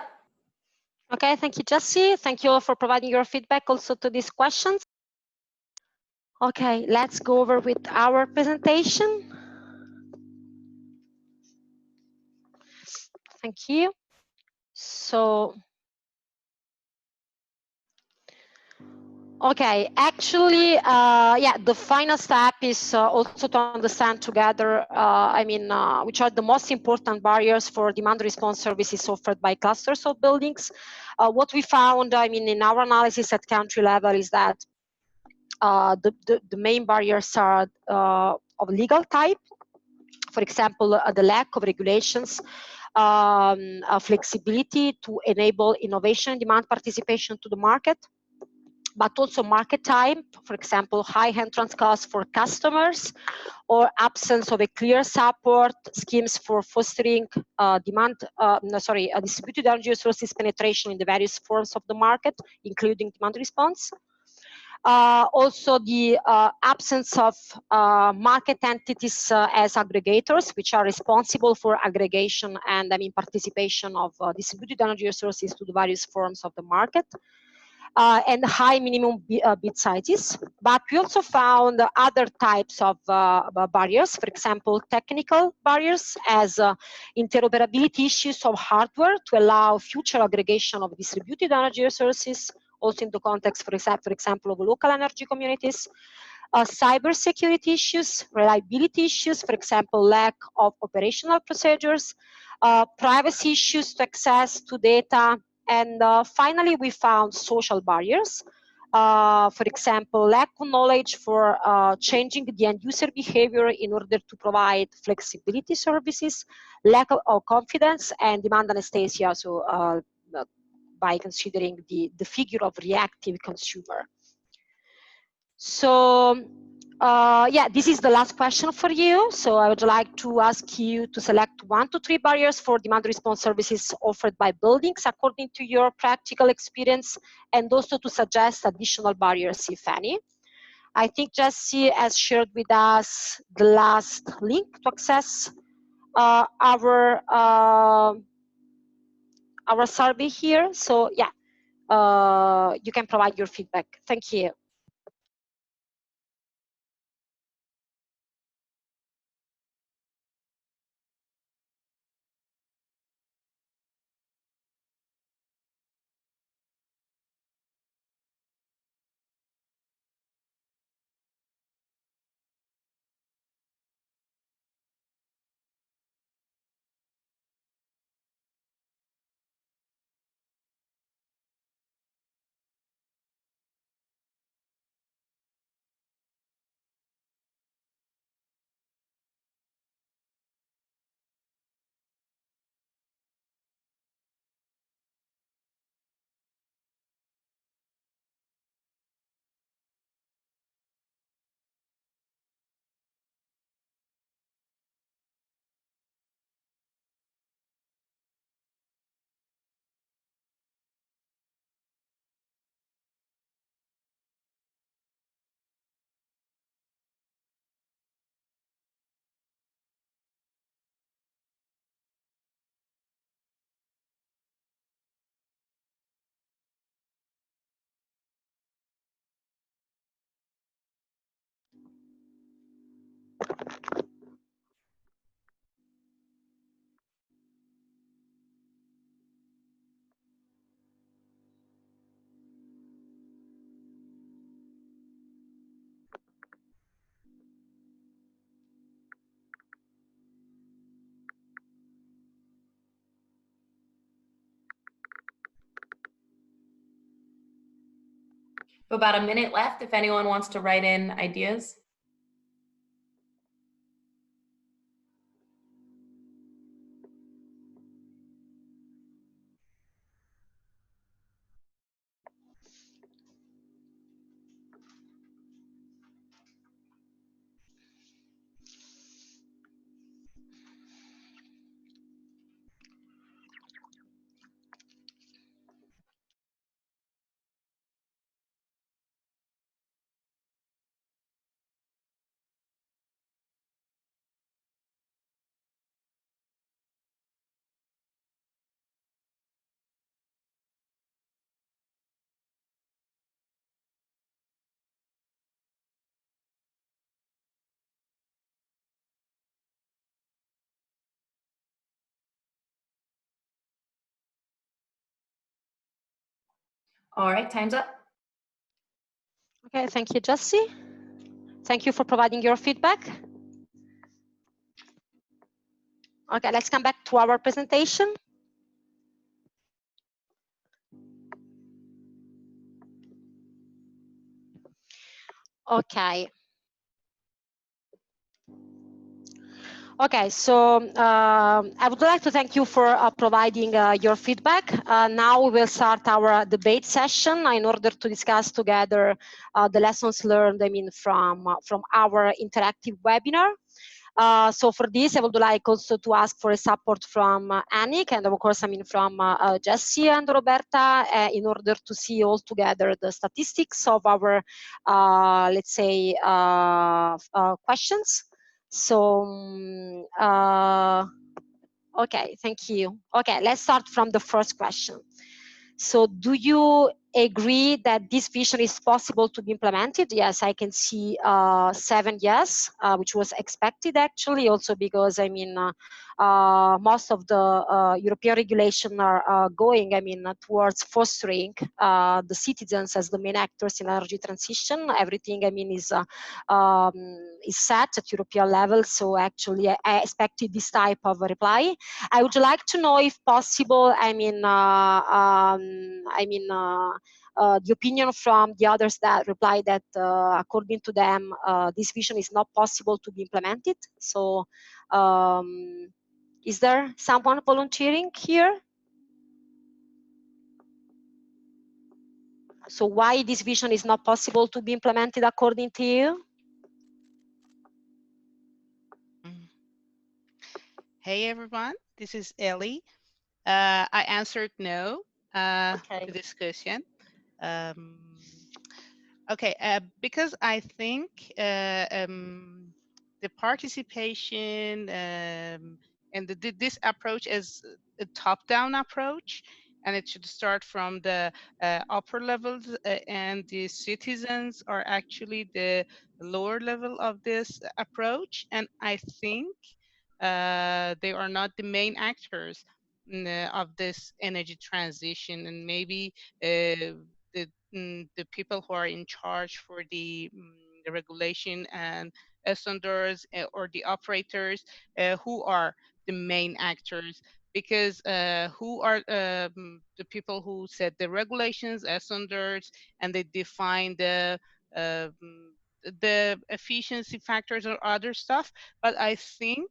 Okay, thank you, Jessie. Thank you all for providing your feedback also to these questions. Okay, let's go over with our presentation. Thank you. So, okay, actually, yeah, the final step is also to understand together, which are the most important barriers for demand response services offered by clusters of buildings. What we found, in our analysis at country level is that the main barriers are of legal type. For example, the lack of regulations, flexibility to enable innovation and demand participation to the market, but also market time, for example, high entrance costs for customers, or absence of a clear support schemes for fostering distributed energy resources penetration in the various forms of the market, including demand response. Also, the absence of market entities as aggregators, which are responsible for aggregation and participation of distributed energy resources to the various forms of the market. And high minimum bid sizes. But we also found other types of barriers, for example, technical barriers as interoperability issues of hardware to allow future aggregation of distributed energy resources, also in the context, for example, of local energy communities. Cybersecurity issues, reliability issues, for example, lack of operational procedures, privacy issues to access to data, and finally, we found social barriers. For example, lack of knowledge for changing the end user behavior in order to provide flexibility services, lack of confidence, and demand anesthesia, so by considering the figure of reactive consumer. So Yeah, this is the last question for you. So I would like to ask you to select 1 to 3 barriers for demand response services offered by buildings according to your practical experience, and also to suggest additional barriers, if any. I think Jesse has shared with us the last link to access our survey here. So yeah, you can provide your feedback. Thank you. About a minute left if anyone wants to write in ideas. All right, time's up. Okay, thank you, Jesse. Thank you for providing your feedback. Okay, let's come back to our presentation. Okay. Okay, so I would like to thank you for providing your feedback. Now we will start our debate session in order to discuss together the lessons learned, from our interactive webinar. So for this, I would like also to ask for a support from Annick and of course, from Jesse and Roberta in order to see all together the statistics of our, let's say, questions. So, okay, thank you. Okay, let's start from the first question. So do you agree that this vision is possible to be implemented? Yes, I can see 7 yes, which was expected actually, also because most of the European regulation are going towards fostering the citizens as the main actors in energy transition. Everything is set at European level, so actually I expected this type of reply. I would like to know if possible, the opinion from the others that reply that according to them, this vision is not possible to be implemented. So is there someone volunteering here? So why this vision is not possible to be implemented according to you? Hey everyone, this is Ellie. I answered no to this question. Okay, because I think the participation and this approach is a top-down approach, and it should start from the upper levels, and the citizens are actually the lower level of this approach. And I think they are not the main actors of this energy transition, and maybe the people who are in charge for the regulation and standards, or the operators, who are the main actors, because who are the people who set the regulations, standards, and they define the efficiency factors or other stuff. But I think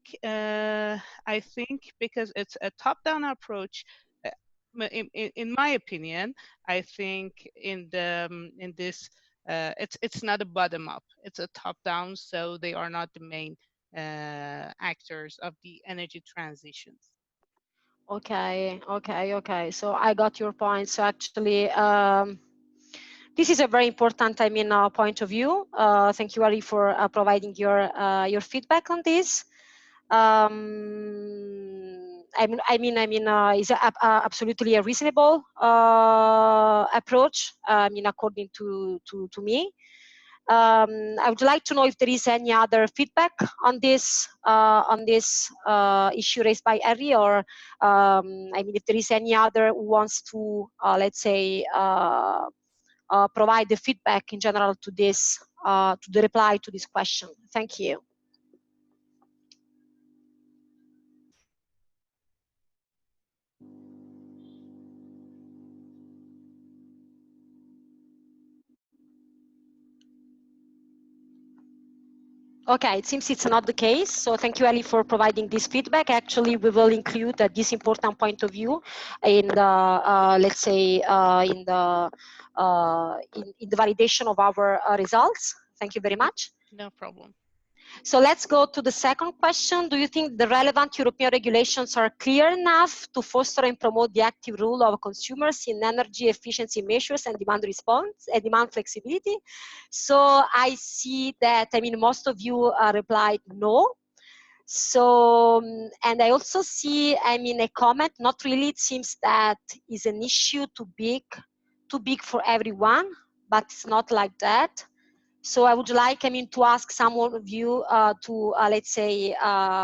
because it's a top-down approach, in my opinion, I think in this it's not a bottom up, it's a top down, so they are not the main actors of the energy transitions. Okay. So I got your point. So actually, this is a very important, point of view. Thank you, Ali, for providing your feedback on this. Is absolutely a reasonable approach. According to me. I would like to know if there is any other feedback on this issue raised by Ari, or if there is any other who wants to, let's say, provide the feedback in general to this, to the reply to this question. Thank you. Okay, it seems it's not the case. So thank you, Ali, for providing this feedback. Actually, we will include this important point of view in the, let's say, in the validation of our results. Thank you very much. No problem. So let's go to the second question. Do you think the relevant European regulations are clear enough to foster and promote the active role of consumers in energy efficiency measures and demand response and demand flexibility? So I see that, most of you replied no. So, and I also see, a comment, not really, it seems that is an issue too big for everyone, but it's not like that. So I would like, to ask some of you to, let's say,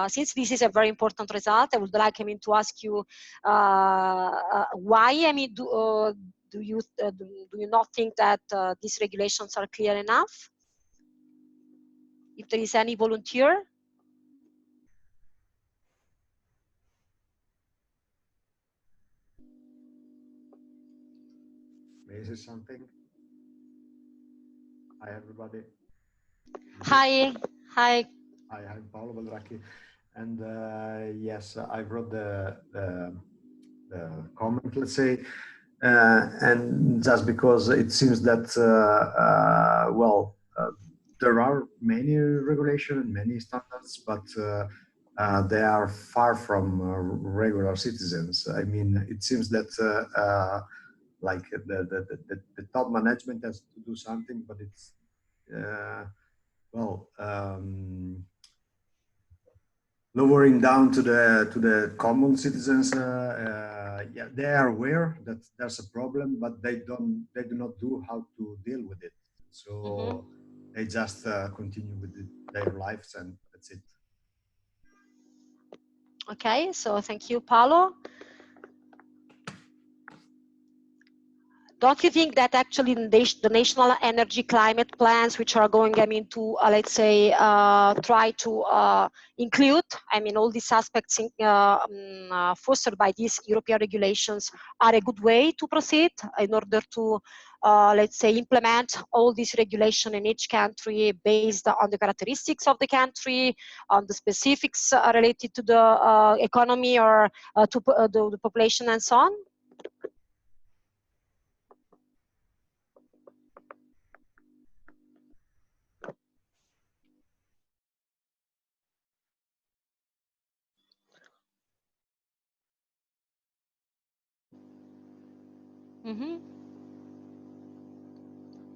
since this is a very important result, I would like, to ask you why, do you not think that these regulations are clear enough? If there is any volunteer. May I say something? Hi, everybody. Hi. Hi, I'm Paolo Baldracchi. And yes, I wrote the comment, let's say, and just because it seems that, there are many regulations and many standards, but they are far from regular citizens. I mean, it seems that like the top management has to do something, but it's lowering down to the common citizens. Yeah, they are aware that there's a problem, but they do not do how to deal with it. So they just continue with their lives, and that's it. Okay, so thank you, Paolo. Don't you think that actually the national energy climate plans, which are going, to, let's say, try to include, all these aspects fostered by these European regulations, are a good way to proceed in order to, let's say, implement all these regulations in each country based on the characteristics of the country, on the specifics related to the economy or to the population and so on?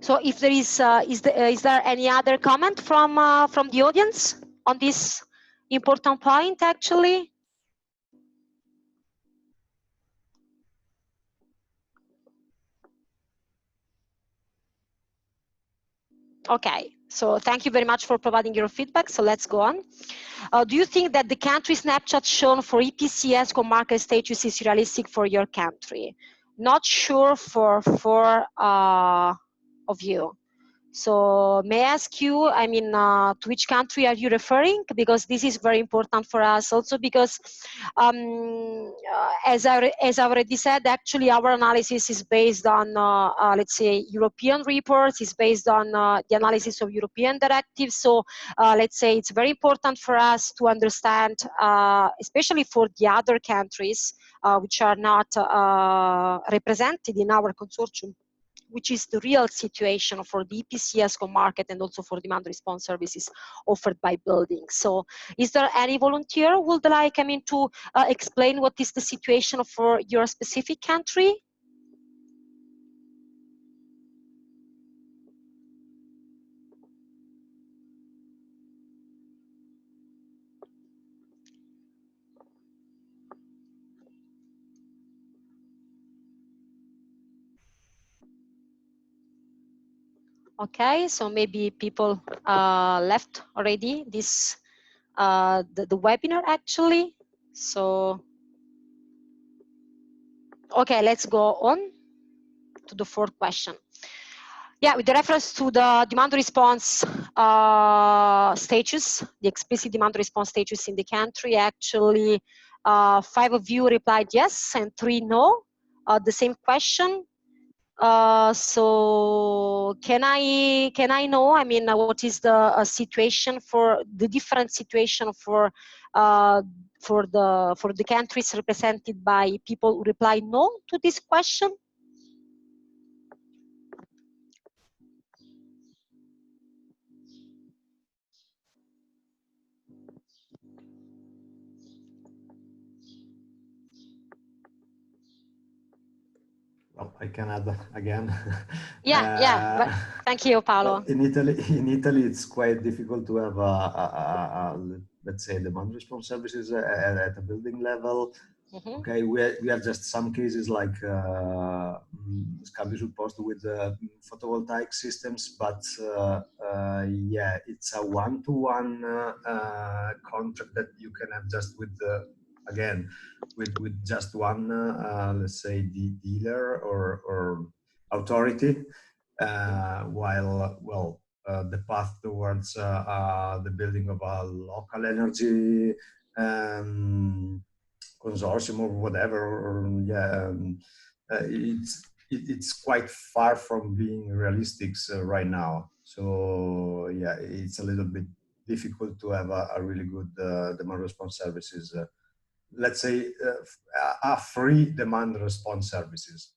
So if there is there any other comment from the audience on this important point, actually? Okay, so thank you very much for providing your feedback. So let's go on. Do you think that the country snapshot shown for EPC ESCO market status is realistic for your country? Not sure for of you. So may I ask you, I mean, to which country are you referring? Because this is very important for us also because, as I already said, actually our analysis is based on, let's say, European reports, is based on the analysis of European directives. So let's say it's very important for us to understand, especially for the other countries which are not represented in our consortium, which is the real situation for the EPC ESCO market and also for demand response services offered by buildings. So is there any volunteer who would like, I mean, to explain what is the situation for your specific country? Okay, so maybe people left already this the webinar actually. So okay, let's go on to the fourth question. Yeah, with the reference to the demand response status, the explicit demand response status in the country, actually 5 of you replied yes and 3 no. The same question. So can I know, I mean, what is the situation for the different situation for the countries represented by people who reply no to this question? Well, I can add again. Yeah, but thank you, Paolo. Well, in Italy, it's quite difficult to have let's say, demand response services at a building level. Okay, we have just some cases like scambio supposto with photovoltaic systems, but yeah, it's a one-to-one contract that you can have just with again with just one let's say the dealer or authority, while well the path towards the building of a local energy consortium or whatever, or yeah, it's quite far from being realistic right now. So yeah, it's a little bit difficult to have a really good demand response services. Let's say a free demand response services.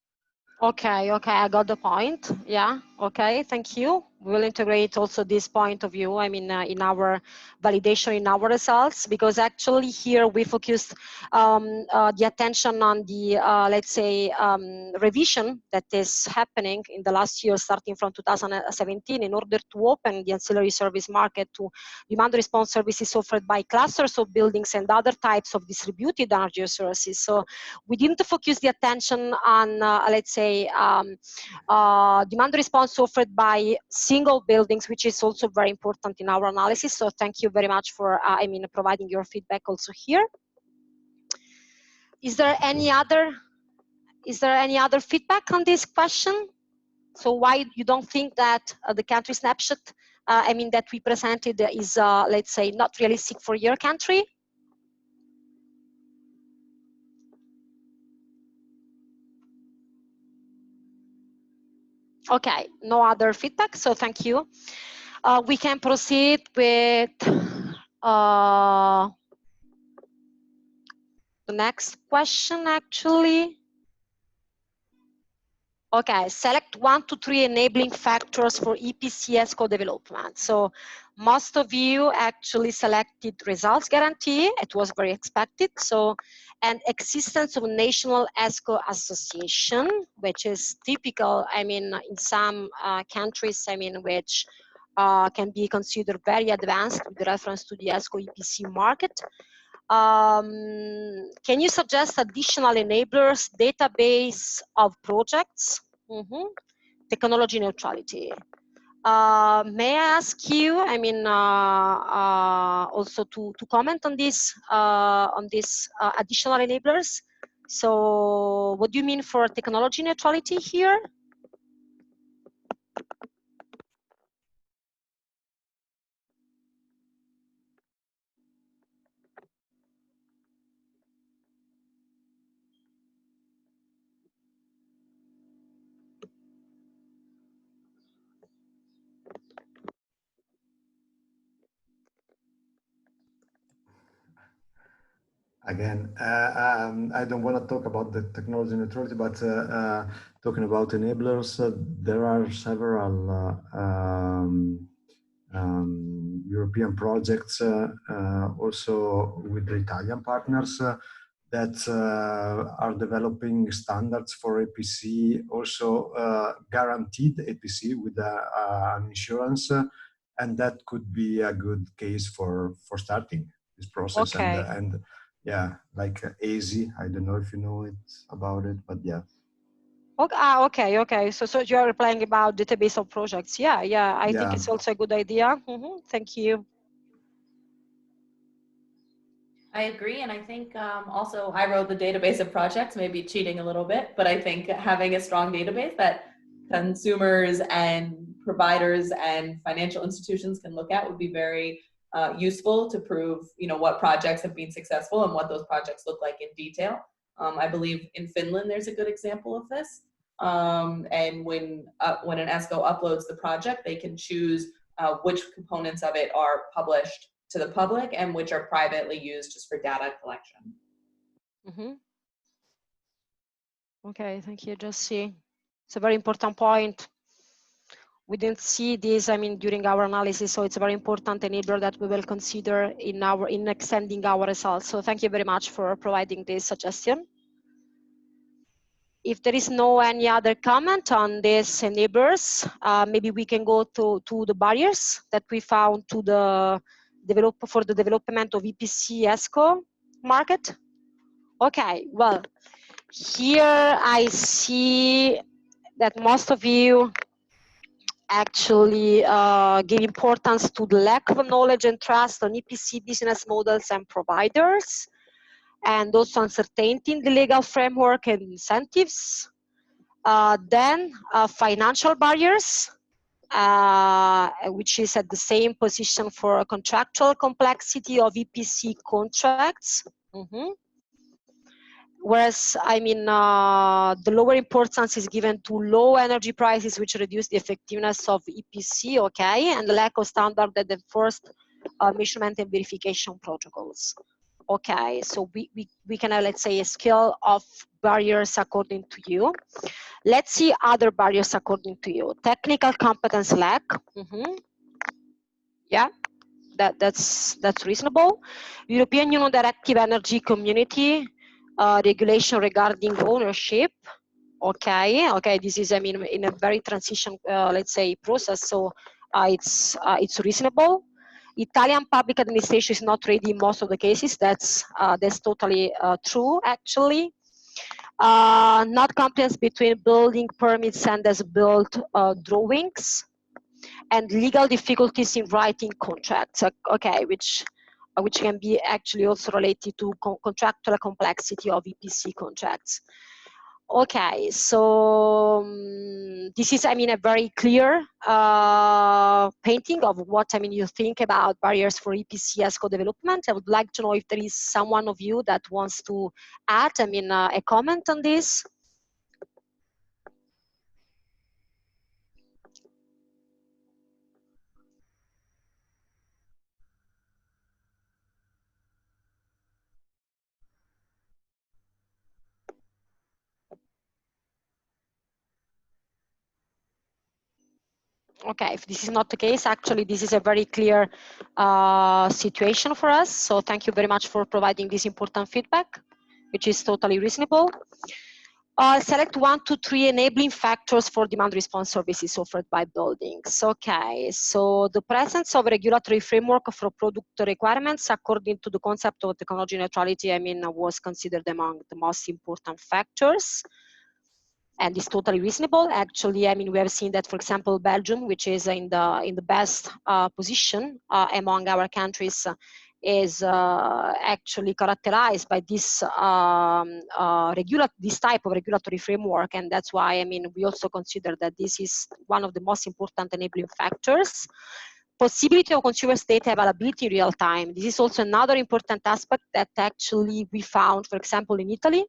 Okay, I got the point. Yeah, okay, thank you. We'll integrate also this point of view, I mean, in our validation, in our results, because actually here we focused the attention on the, let's say, revision that is happening in the last year, starting from 2017, in order to open the ancillary service market to demand response services offered by clusters of buildings and other types of distributed energy sources. So we didn't focus the attention on, let's say, demand response offered by single buildings, which is also very important in our analysis. So thank you very much for, I mean, providing your feedback also here. Is there any other feedback on this question? So why you don't think that the country snapshot, I mean, that we presented is, let's say, not realistic for your country? Okay, no other feedback, so thank you. We can proceed with the next question, actually. Okay, select 1 to 3 enabling factors for EPC ESCO development. So most of you actually selected results guarantee. It was very expected. So, and existence of national ESCO association, which is typical, I mean, in some countries, I mean, which can be considered very advanced with reference to the ESCO EPC market. Can you suggest additional enablers, database of projects? Technology neutrality. May I ask you, I mean, also to comment on this additional enablers? So what do you mean for technology neutrality here? Again, I don't want to talk about the technology neutrality, but talking about enablers, there are several European projects, also with the Italian partners, that are developing standards for APC, also guaranteed APC with an insurance, and that could be a good case for starting this process. Okay. And yeah, like ASY, I don't know if you know it about it, but yeah. Okay, okay. So you are replying about database of projects. Yeah, I think it's also a good idea. Thank you. I agree, and I think also I wrote the database of projects, maybe cheating a little bit, but I think having a strong database that consumers and providers and financial institutions can look at would be very useful to prove, what projects have been successful and what those projects look like in detail. I believe in Finland there's a good example of this. And when an ESCO uploads the project, they can choose which components of it are published to the public and which are privately used just for data collection. Okay, thank you, Jessie. It's a very important point. We didn't see this, I mean, during our analysis, so it's a very important enabler that we will consider in extending our results. So thank you very much for providing this suggestion. If there is no any other comment on these enablers, maybe we can go to the barriers that we found for the development of EPC ESCO market. Okay, well, here I see that most of you actually give importance to the lack of knowledge and trust on EPC business models and providers, and also uncertainty in the legal framework and incentives. Then financial barriers, which is at the same position for contractual complexity of EPC contracts. Whereas, I mean, the lower importance is given to low energy prices, which reduce the effectiveness of EPC, okay, and the lack of standard that enforced measurement and verification protocols. Okay, so we can have, let's say, a scale of barriers according to you. Let's see other barriers according to you. Technical competence lack. Yeah, that's reasonable. European Union Directive Energy Community regulation regarding ownership. Okay, this is, I mean, in a very transition, let's say, process. So it's reasonable. Italian public administration is not ready in most of the cases. That's totally true, actually. Not compliance between building permits and as-built drawings, and legal difficulties in writing contracts. Okay, which can be actually also related to contractual complexity of EPC contracts. Okay, so this is, I mean, a very clear painting of what, I mean, you think about barriers for EPC ESCO development. I would like to know if there is someone of you that wants to add, I mean, a comment on this. Okay, if this is not the case, actually, this is a very clear situation for us. So thank you very much for providing this important feedback, which is totally reasonable. Select 1 to 3 enabling factors for demand response services offered by buildings. Okay, so the presence of a regulatory framework for product requirements according to the concept of technology neutrality, I mean, was considered among the most important factors. And it's totally reasonable. Actually, I mean, we have seen that, for example, Belgium, which is in the best position among our countries, is actually characterized by this this type of regulatory framework, and that's why, I mean, we also consider that this is one of the most important enabling factors. Possibility of consumers' data availability in real time. This is also another important aspect that actually we found, for example, in Italy.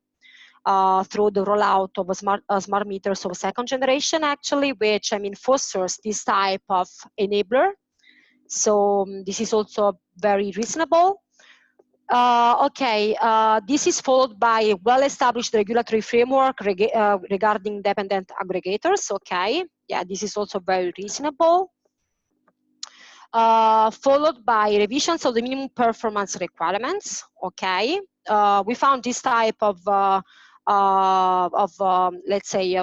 Through the rollout of smart meters of second generation, actually, which, I mean, fosters this type of enabler. So this is also very reasonable. Okay, this is followed by a well-established regulatory framework regarding independent aggregators. Okay, yeah, this is also very reasonable. Followed by revisions of the minimum performance requirements. Okay, we found this type of let's say,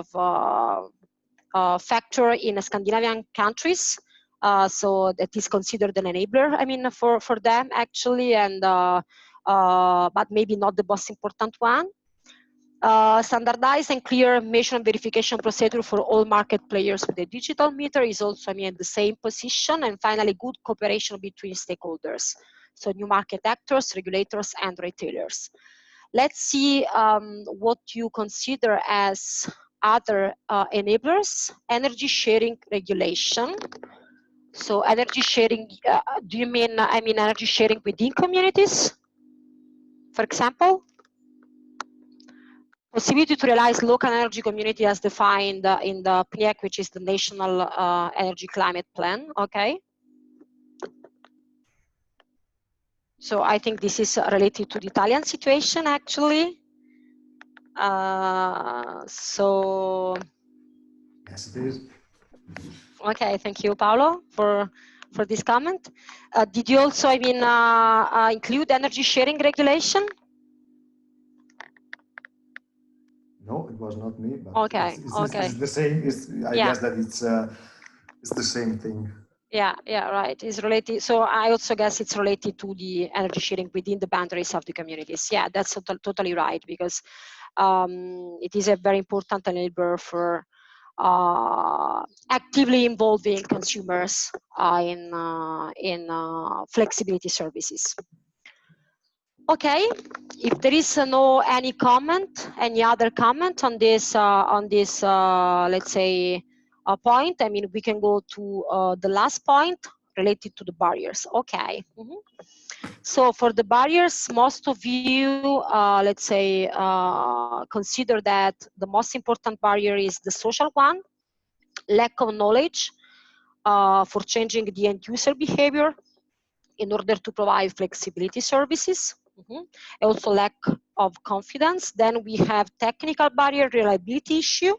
factor in Scandinavian countries. So that is considered an enabler, I mean, for them, actually, and but maybe not the most important one. Standardized and clear measurement verification procedure for all market players with a digital meter is also, I mean, the same position. And finally, good cooperation between stakeholders. So new market actors, regulators, and retailers. Let's see what you consider as other enablers. Energy sharing regulation. So energy sharing, do you mean, I mean, energy sharing within communities, for example? Possibility to realize local energy community as defined in the PNIEC, which is the National Energy Climate Plan, okay? So I think this is related to the Italian situation, actually. So Yes, it is. okay, thank you, Paolo, for this comment. Did you also, I mean, include energy sharing regulation? No, it was not me, but Okay, it's the same. I guess that it's the same thing. Yeah, right. It's related. So I also guess it's related to the energy sharing within the boundaries of the communities. Yeah, that's totally right, because it is a very important enabler for actively involving consumers in flexibility services. Okay, if there is any other comment on this let's say point, I mean, we can go to the last point related to the barriers. Okay. So for the barriers, most of you let's say consider that the most important barrier is the social one, lack of knowledge for changing the end user behavior in order to provide flexibility services. Also lack of confidence. Then we have technical barrier, reliability issue,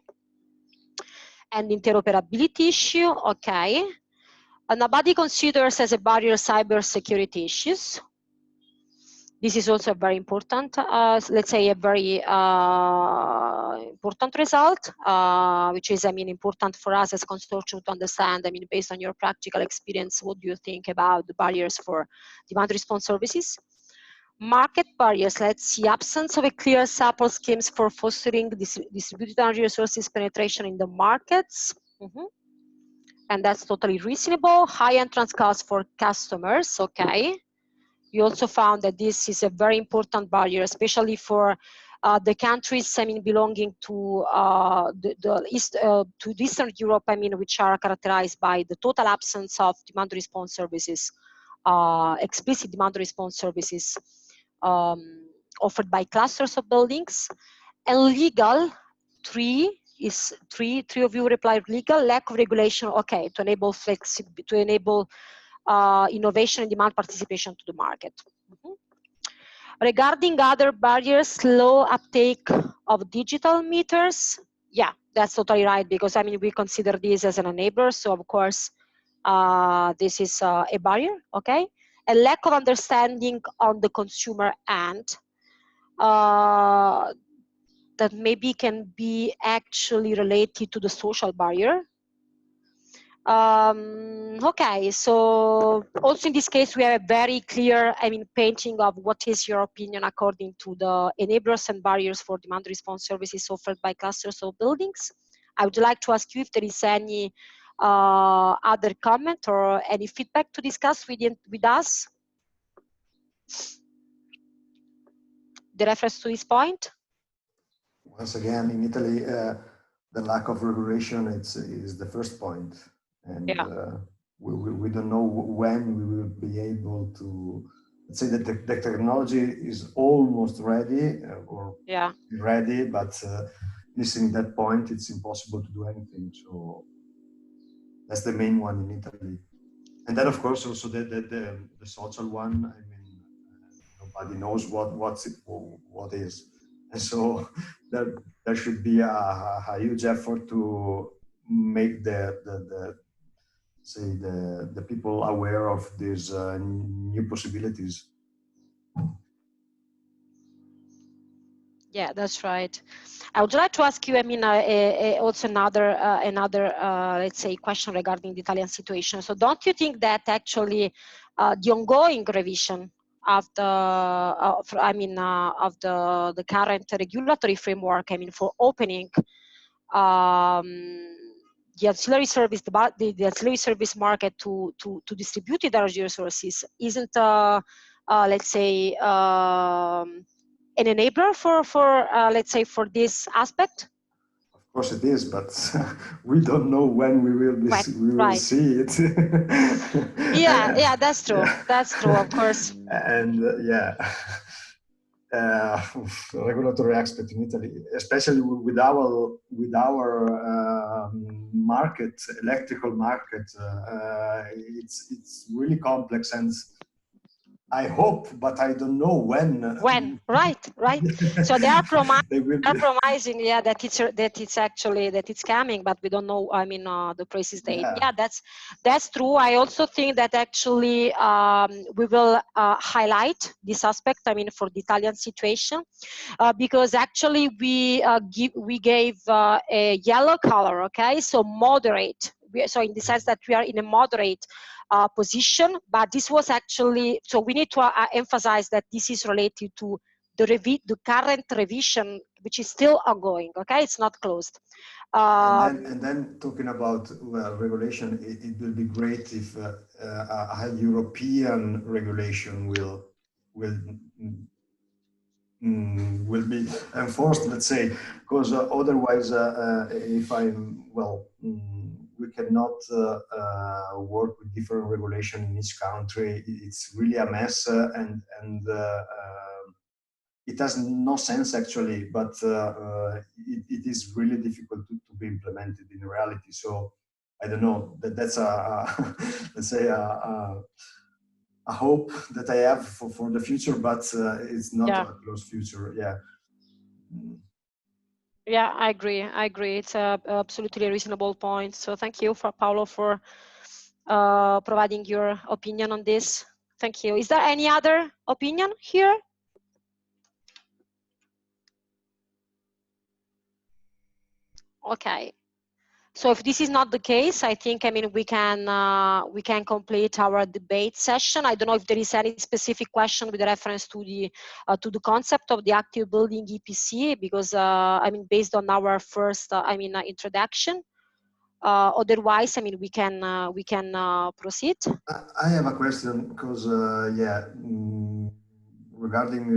and interoperability issue. Okay. Nobody considers as a barrier cybersecurity issues. This is also very important, let's say, a very important result, which is, I mean, important for us as consortium to understand, I mean, based on your practical experience, what do you think about the barriers for demand response services? Market barriers, let's see, absence of a clear support schemes for fostering distributed energy resources penetration in the markets. And that's totally reasonable. High entrance costs for customers, okay. You also found that this is a very important barrier, especially for the countries, I mean, belonging to to Eastern Europe, I mean, which are characterized by the total absence of demand response services, explicit demand response services offered by clusters of buildings. And legal, three of you replied legal, lack of regulation, okay, to enable innovation and demand participation to the market. Regarding other barriers, slow uptake of digital meters. yeah, that's totally right, because I mean, we consider this as an enabler. So of course, this is a barrier, okay? A lack of understanding on the consumer end that maybe can be actually related to the social barrier. Okay, so also in this case, we have a very clear, I mean, painting of what is your opinion according to the enablers and barriers for demand response services offered by clusters of buildings. I would like to ask you if there is any other comment or any feedback to discuss with us. The reference to this point? Once again, in Italy, the lack of regulation is the first point, and Yeah. we don't know when we will be able to. Let's say that the technology is almost ready or Yeah. ready, but missing that point, it's impossible to do anything. So that's the main one in Italy, and then of course also the social one. I mean, nobody knows what is, and so there should be a huge effort to make the people aware of these new possibilities. Yeah, that's right. I would like to ask you, I mean, also another, let's say, question regarding the Italian situation. So don't you think that actually the ongoing revision of the, of the current regulatory framework, I mean, for opening the ancillary service, the ancillary service market to distributed energy resources isn't, let's say, an enabler for let's say, for this aspect? Of course it is, but we don't know when we will be, we will Right. see it. Yeah, that's true. Yeah. That's true, of course. And yeah, regulatory aspect in Italy, especially with our market, electrical market, it's really complex, and I hope, but I don't know when. When, right. So they are promising, yeah, that it's actually that it's coming, but we don't know. I mean, the precise date. Yeah, that's true. I also think that actually we will highlight this aspect. I mean, for the Italian situation, because actually we gave a yellow color. Okay, so moderate. So in the sense that we are in a moderate position, but this was actually, so we need to emphasize that this is related to the current revision, which is still ongoing. Okay, it's not closed. And then talking about regulation, it will be great if a European regulation will be enforced, let's say, because otherwise, if I'm we cannot work with different regulation in each country. It's really a mess, and it has no sense actually. But it is really difficult to be implemented in reality. So I don't know. That's a let's say a hope that I have for the future, but it's not a close future. Yeah. Yeah, I agree. It's a absolutely reasonable point. So thank you, Paolo, for providing your opinion on this. Thank you. Is there any other opinion here? Okay. So if this is not the case, I think, I mean, we can complete our debate session. I don't know if there is any specific question with reference to the concept of the active building EPC, because I mean, based on our first introduction. Otherwise, I mean, we can proceed. I have a question because regarding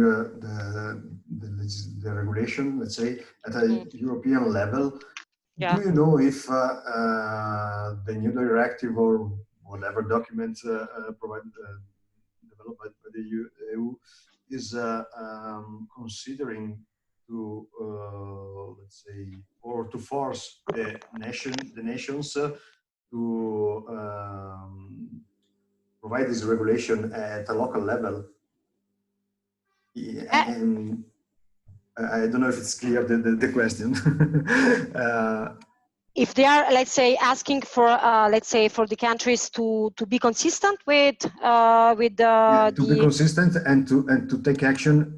the regulation, let's say at a European level. Yeah. Do you know if the new directive or whatever document developed by the EU is considering to let's say, or to force the nations to provide this regulation at a local level? And I don't know if it's clear the question. If they are, let's say, asking for, let's say, for the countries to be consistent with Yeah, to be the consistent and to take action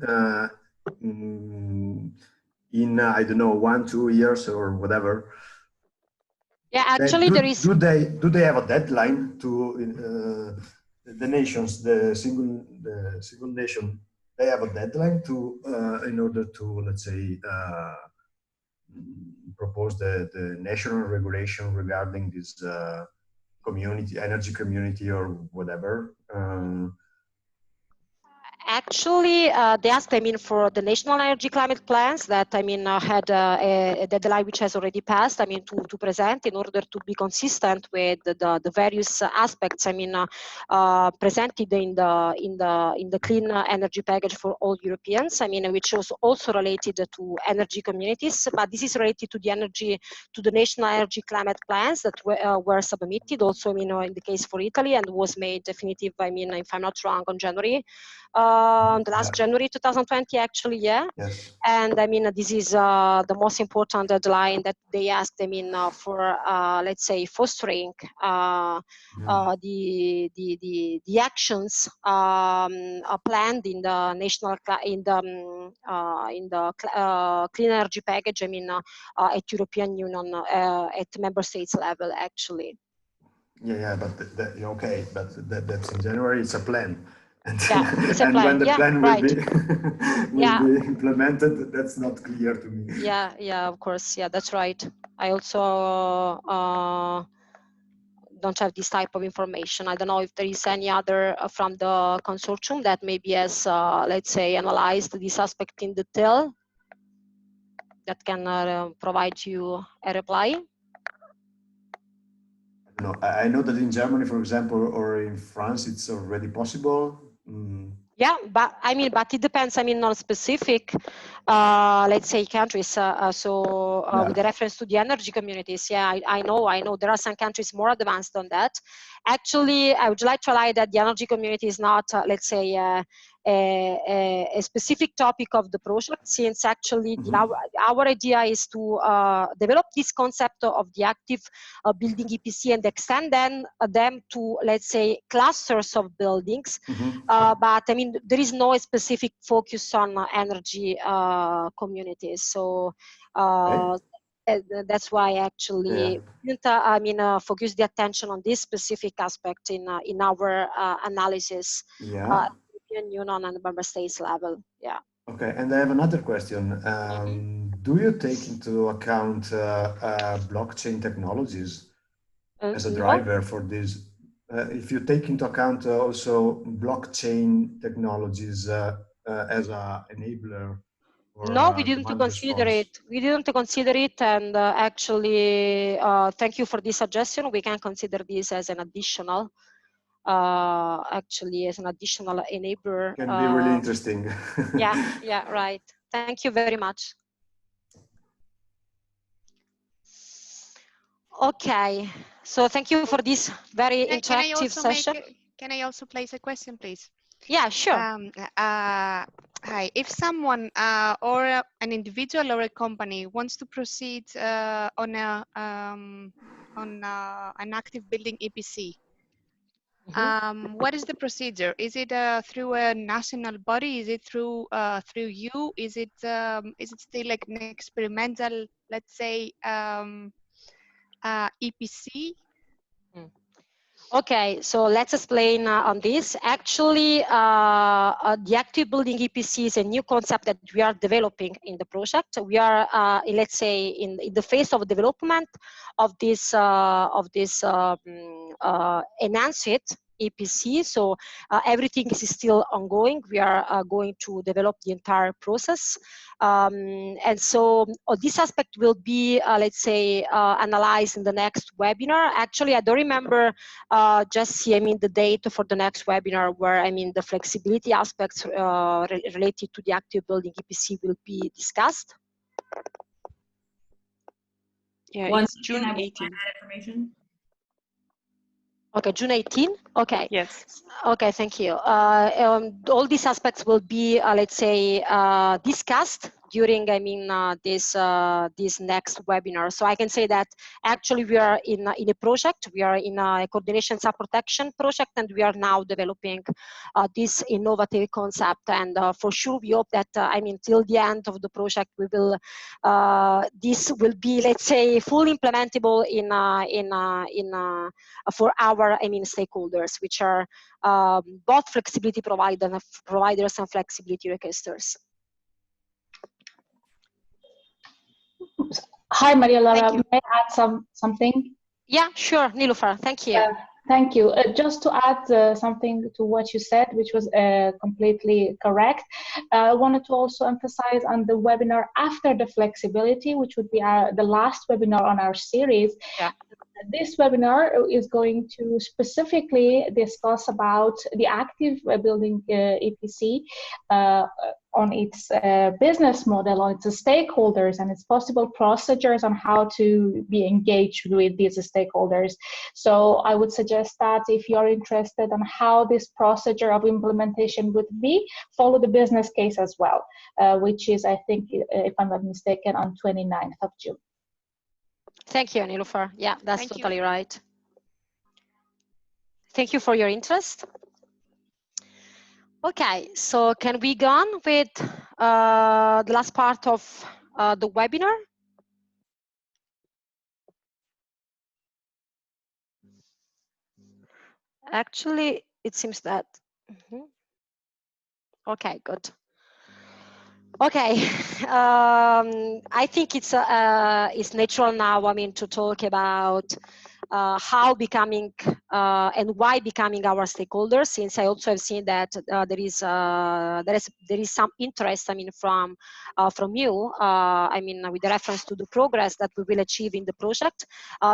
in I don't know 1-2 years or whatever. yeah, actually there is. Do they have a deadline to the nations, the single nation? They have a deadline to in order to, let's say, propose the national regulation regarding this community, energy community, or whatever. Actually, they asked, I mean, for the national energy climate plans that, I mean, had a deadline which has already passed, I mean, to present in order to be consistent with the various aspects, I mean, presented in the clean energy package for all Europeans, I mean, which was also related to energy communities, but this is related to the national energy climate plans that were submitted also, I mean, in the case for Italy, and was made definitive, I mean, if I'm not wrong, on January. The last January 2020, actually, yeah. Yes. And I mean, this is the most important deadline that they asked, I mean, for, let's say, fostering the actions planned in the national, in the clean energy package, I mean, at European Union, at member states level, actually. Yeah, but okay, but that's in January. It's a plan, and Yeah, it's a and plan. when the Yeah, plan will right. be Yeah. implemented, that's not clear to me. Yeah, of course. Yeah, that's right. I also don't have this type of information. I don't know if there is any other from the consortium that maybe has, let's say, analyzed this aspect in detail that can provide you a reply. No, I know that in Germany, for example, or in France, it's already possible. Yeah, but I mean, but it depends. I mean, on specific, let's say, countries. With the reference to the energy communities, yeah, I know there are some countries more advanced on that. Actually, I would like to highlight that the energy community is not, let's say, a specific topic of the project, since actually our idea is to develop this concept of the active building EPC and extend them to, let's say, clusters of buildings. But I mean, there is no specific focus on energy communities. So that's why actually we didn't, I mean, focus the attention on this specific aspect in our analysis. European Union and member states level. Yeah. Okay, and I have another question. Do you take into account blockchain technologies as a driver for this? If you take into account also blockchain technologies as an enabler? No, we didn't consider it. We didn't consider it, and actually, thank you for this suggestion. We can consider this as an additional. Actually, as an additional enabler. Can be really interesting. yeah, right. Thank you very much. Okay, so thank you for this very interactive session. Can I also place a question, please? Yeah, sure. Hi, if someone or an individual or a company wants to proceed on an active building EPC, what is the procedure? Is it through a national body? Is it through you? Is it still like an experimental, let's say, EPC? Okay, so let's explain on this. Actually, the active building EPC is a new concept that we are developing in the project. We are, let's say, in the phase of development of this enhanced EPC. So everything is still ongoing. We are going to develop the entire process. And so this aspect will be, let's say, analyzed in the next webinar. Actually, I don't remember just see, I mean, the date for the next webinar where, I mean, the flexibility aspects related to the active building EPC will be discussed. Yeah, Once it's June 18. Okay, June 18. Okay. Yes. Okay, thank you. All these aspects will be, let's say, discussed during, I mean, this next webinar. So I can say that actually we are in a project. We are in a coordination sub-protection project, and we are now developing this innovative concept. And for sure, we hope that I mean, till the end of the project, we will this will be, let's say, fully implementable for our, I mean, stakeholders, which are both flexibility providers and flexibility requesters. Hi, Marialaura. Thank you. May I add something? Yeah, sure, Niloufar. Thank you. Thank you. Just to add something to what you said, which was completely correct, I wanted to also emphasize on the webinar after the flexibility, which would be the last webinar on our series. Yeah. This webinar is going to specifically discuss about the active building EPC on its business model, on its stakeholders, and its possible procedures on how to be engaged with these stakeholders. So I would suggest that if you're interested on how this procedure of implementation would be, follow the business case as well, which is, I think, if I'm not mistaken, on 29th of June. Thank you, Niloufar. Yeah, that's Thank totally you. right. Thank you for your interest. Okay, so can we go on with the last part of the webinar? Actually, it seems that. Okay, good. Okay, I think it's natural now, I mean, to talk about how becoming and why becoming our stakeholders, since I also have seen that there is some interest, I mean, from you, I mean, with reference to the progress that we will achieve in the project.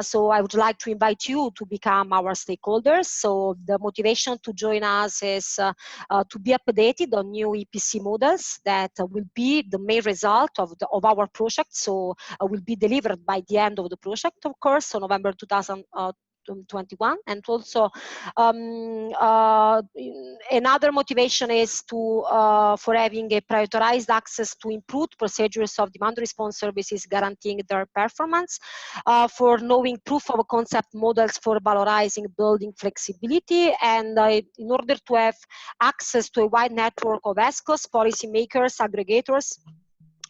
So I would like to invite you to become our stakeholders. So the motivation to join us is to be updated on new EPC models that will be the main result of our project. So will be delivered by the end of the project, of course, so November 2021. And also another motivation is to for having a prioritized access to improved procedures of demand response services guaranteeing their performance, for knowing proof of concept models for valorizing building flexibility, and in order to have access to a wide network of ESCOs, policymakers, aggregators,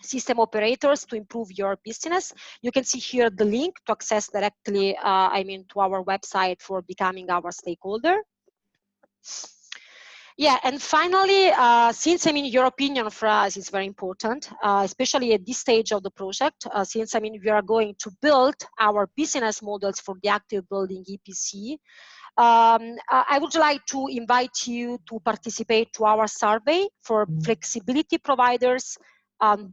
system operators to improve your business. You can see here the link to access directly, I mean, to our website for becoming our stakeholder. Yeah, and finally, since, I mean, your opinion for us is very important, especially at this stage of the project, since, I mean, we are going to build our business models for the active building EPC. I would like to invite you to participate to our survey for flexibility providers,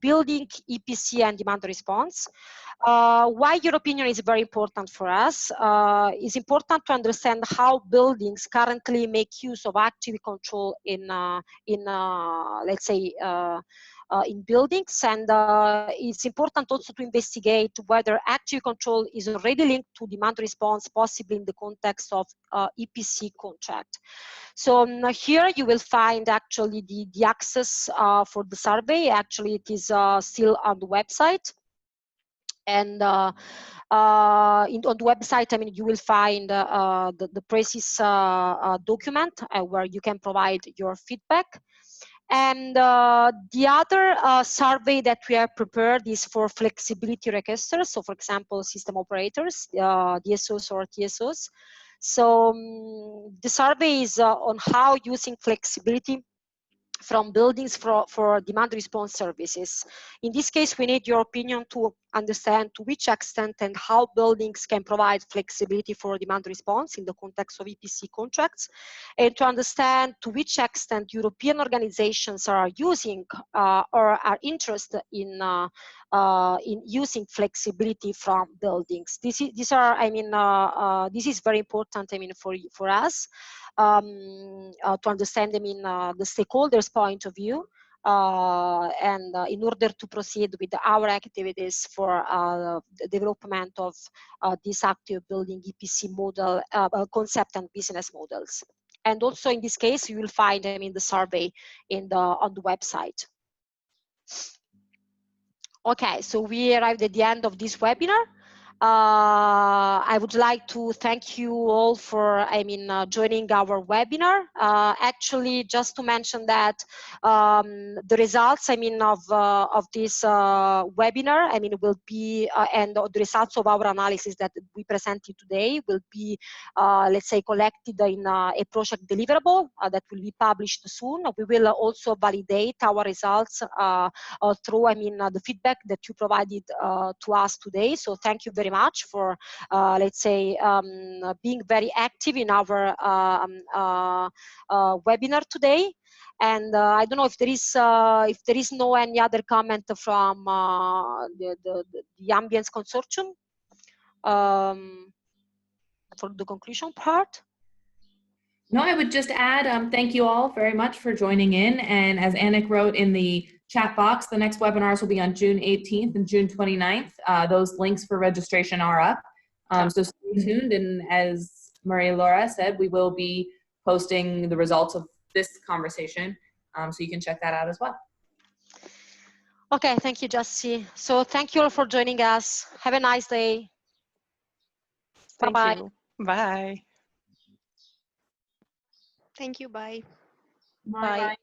building EPC and demand response. Why your opinion is very important for us. It's important to understand how buildings currently make use of active control in let's say, in buildings, and it's important also to investigate whether active control is already linked to demand response, possibly in the context of EPC contract. So here you will find actually the access for the survey. Actually, it is still on the website. And on the website, I mean, you will find the PRESIS document where you can provide your feedback. And the other survey that we have prepared is for flexibility requesters. So, for example, system operators, DSOs or TSOs. So the survey is on how using flexibility from buildings for demand response services. In this case, we need your opinion to understand to which extent and how buildings can provide flexibility for demand response in the context of EPC contracts, and to understand to which extent European organizations are using or are interested in using flexibility from buildings. These are, I mean, this is very important, I mean, for us. To understand, I mean, the stakeholders' point of view, and in order to proceed with our activities for the development of this active building EPC model concept and business models. And also in this case, you will find, I mean, the survey on the website. Okay, so we arrived at the end of this webinar. I would like to thank you all for, joining our webinar. Actually, just to mention that the results, of this webinar, will be, and the results of our analysis that we presented today will be, let's say, collected in a project deliverable that will be published soon. We will also validate our results through, the feedback that you provided to us today. So thank you very much for, let's say, being very active in our webinar today. And I don't know if there is no any other comment from the AmBIENCE consortium for the conclusion part. No, I would just add, thank you all very much for joining in. And as Annick wrote in the chat box, the next webinars will be on June 18th and June 29th. Those links for registration are up. So stay tuned. And as Marialaura said, we will be posting the results of this conversation. So you can check that out as well. Okay, thank you, Jessie. So thank you all for joining us. Have a nice day. Thank you. Bye. Thank you. Bye. Bye.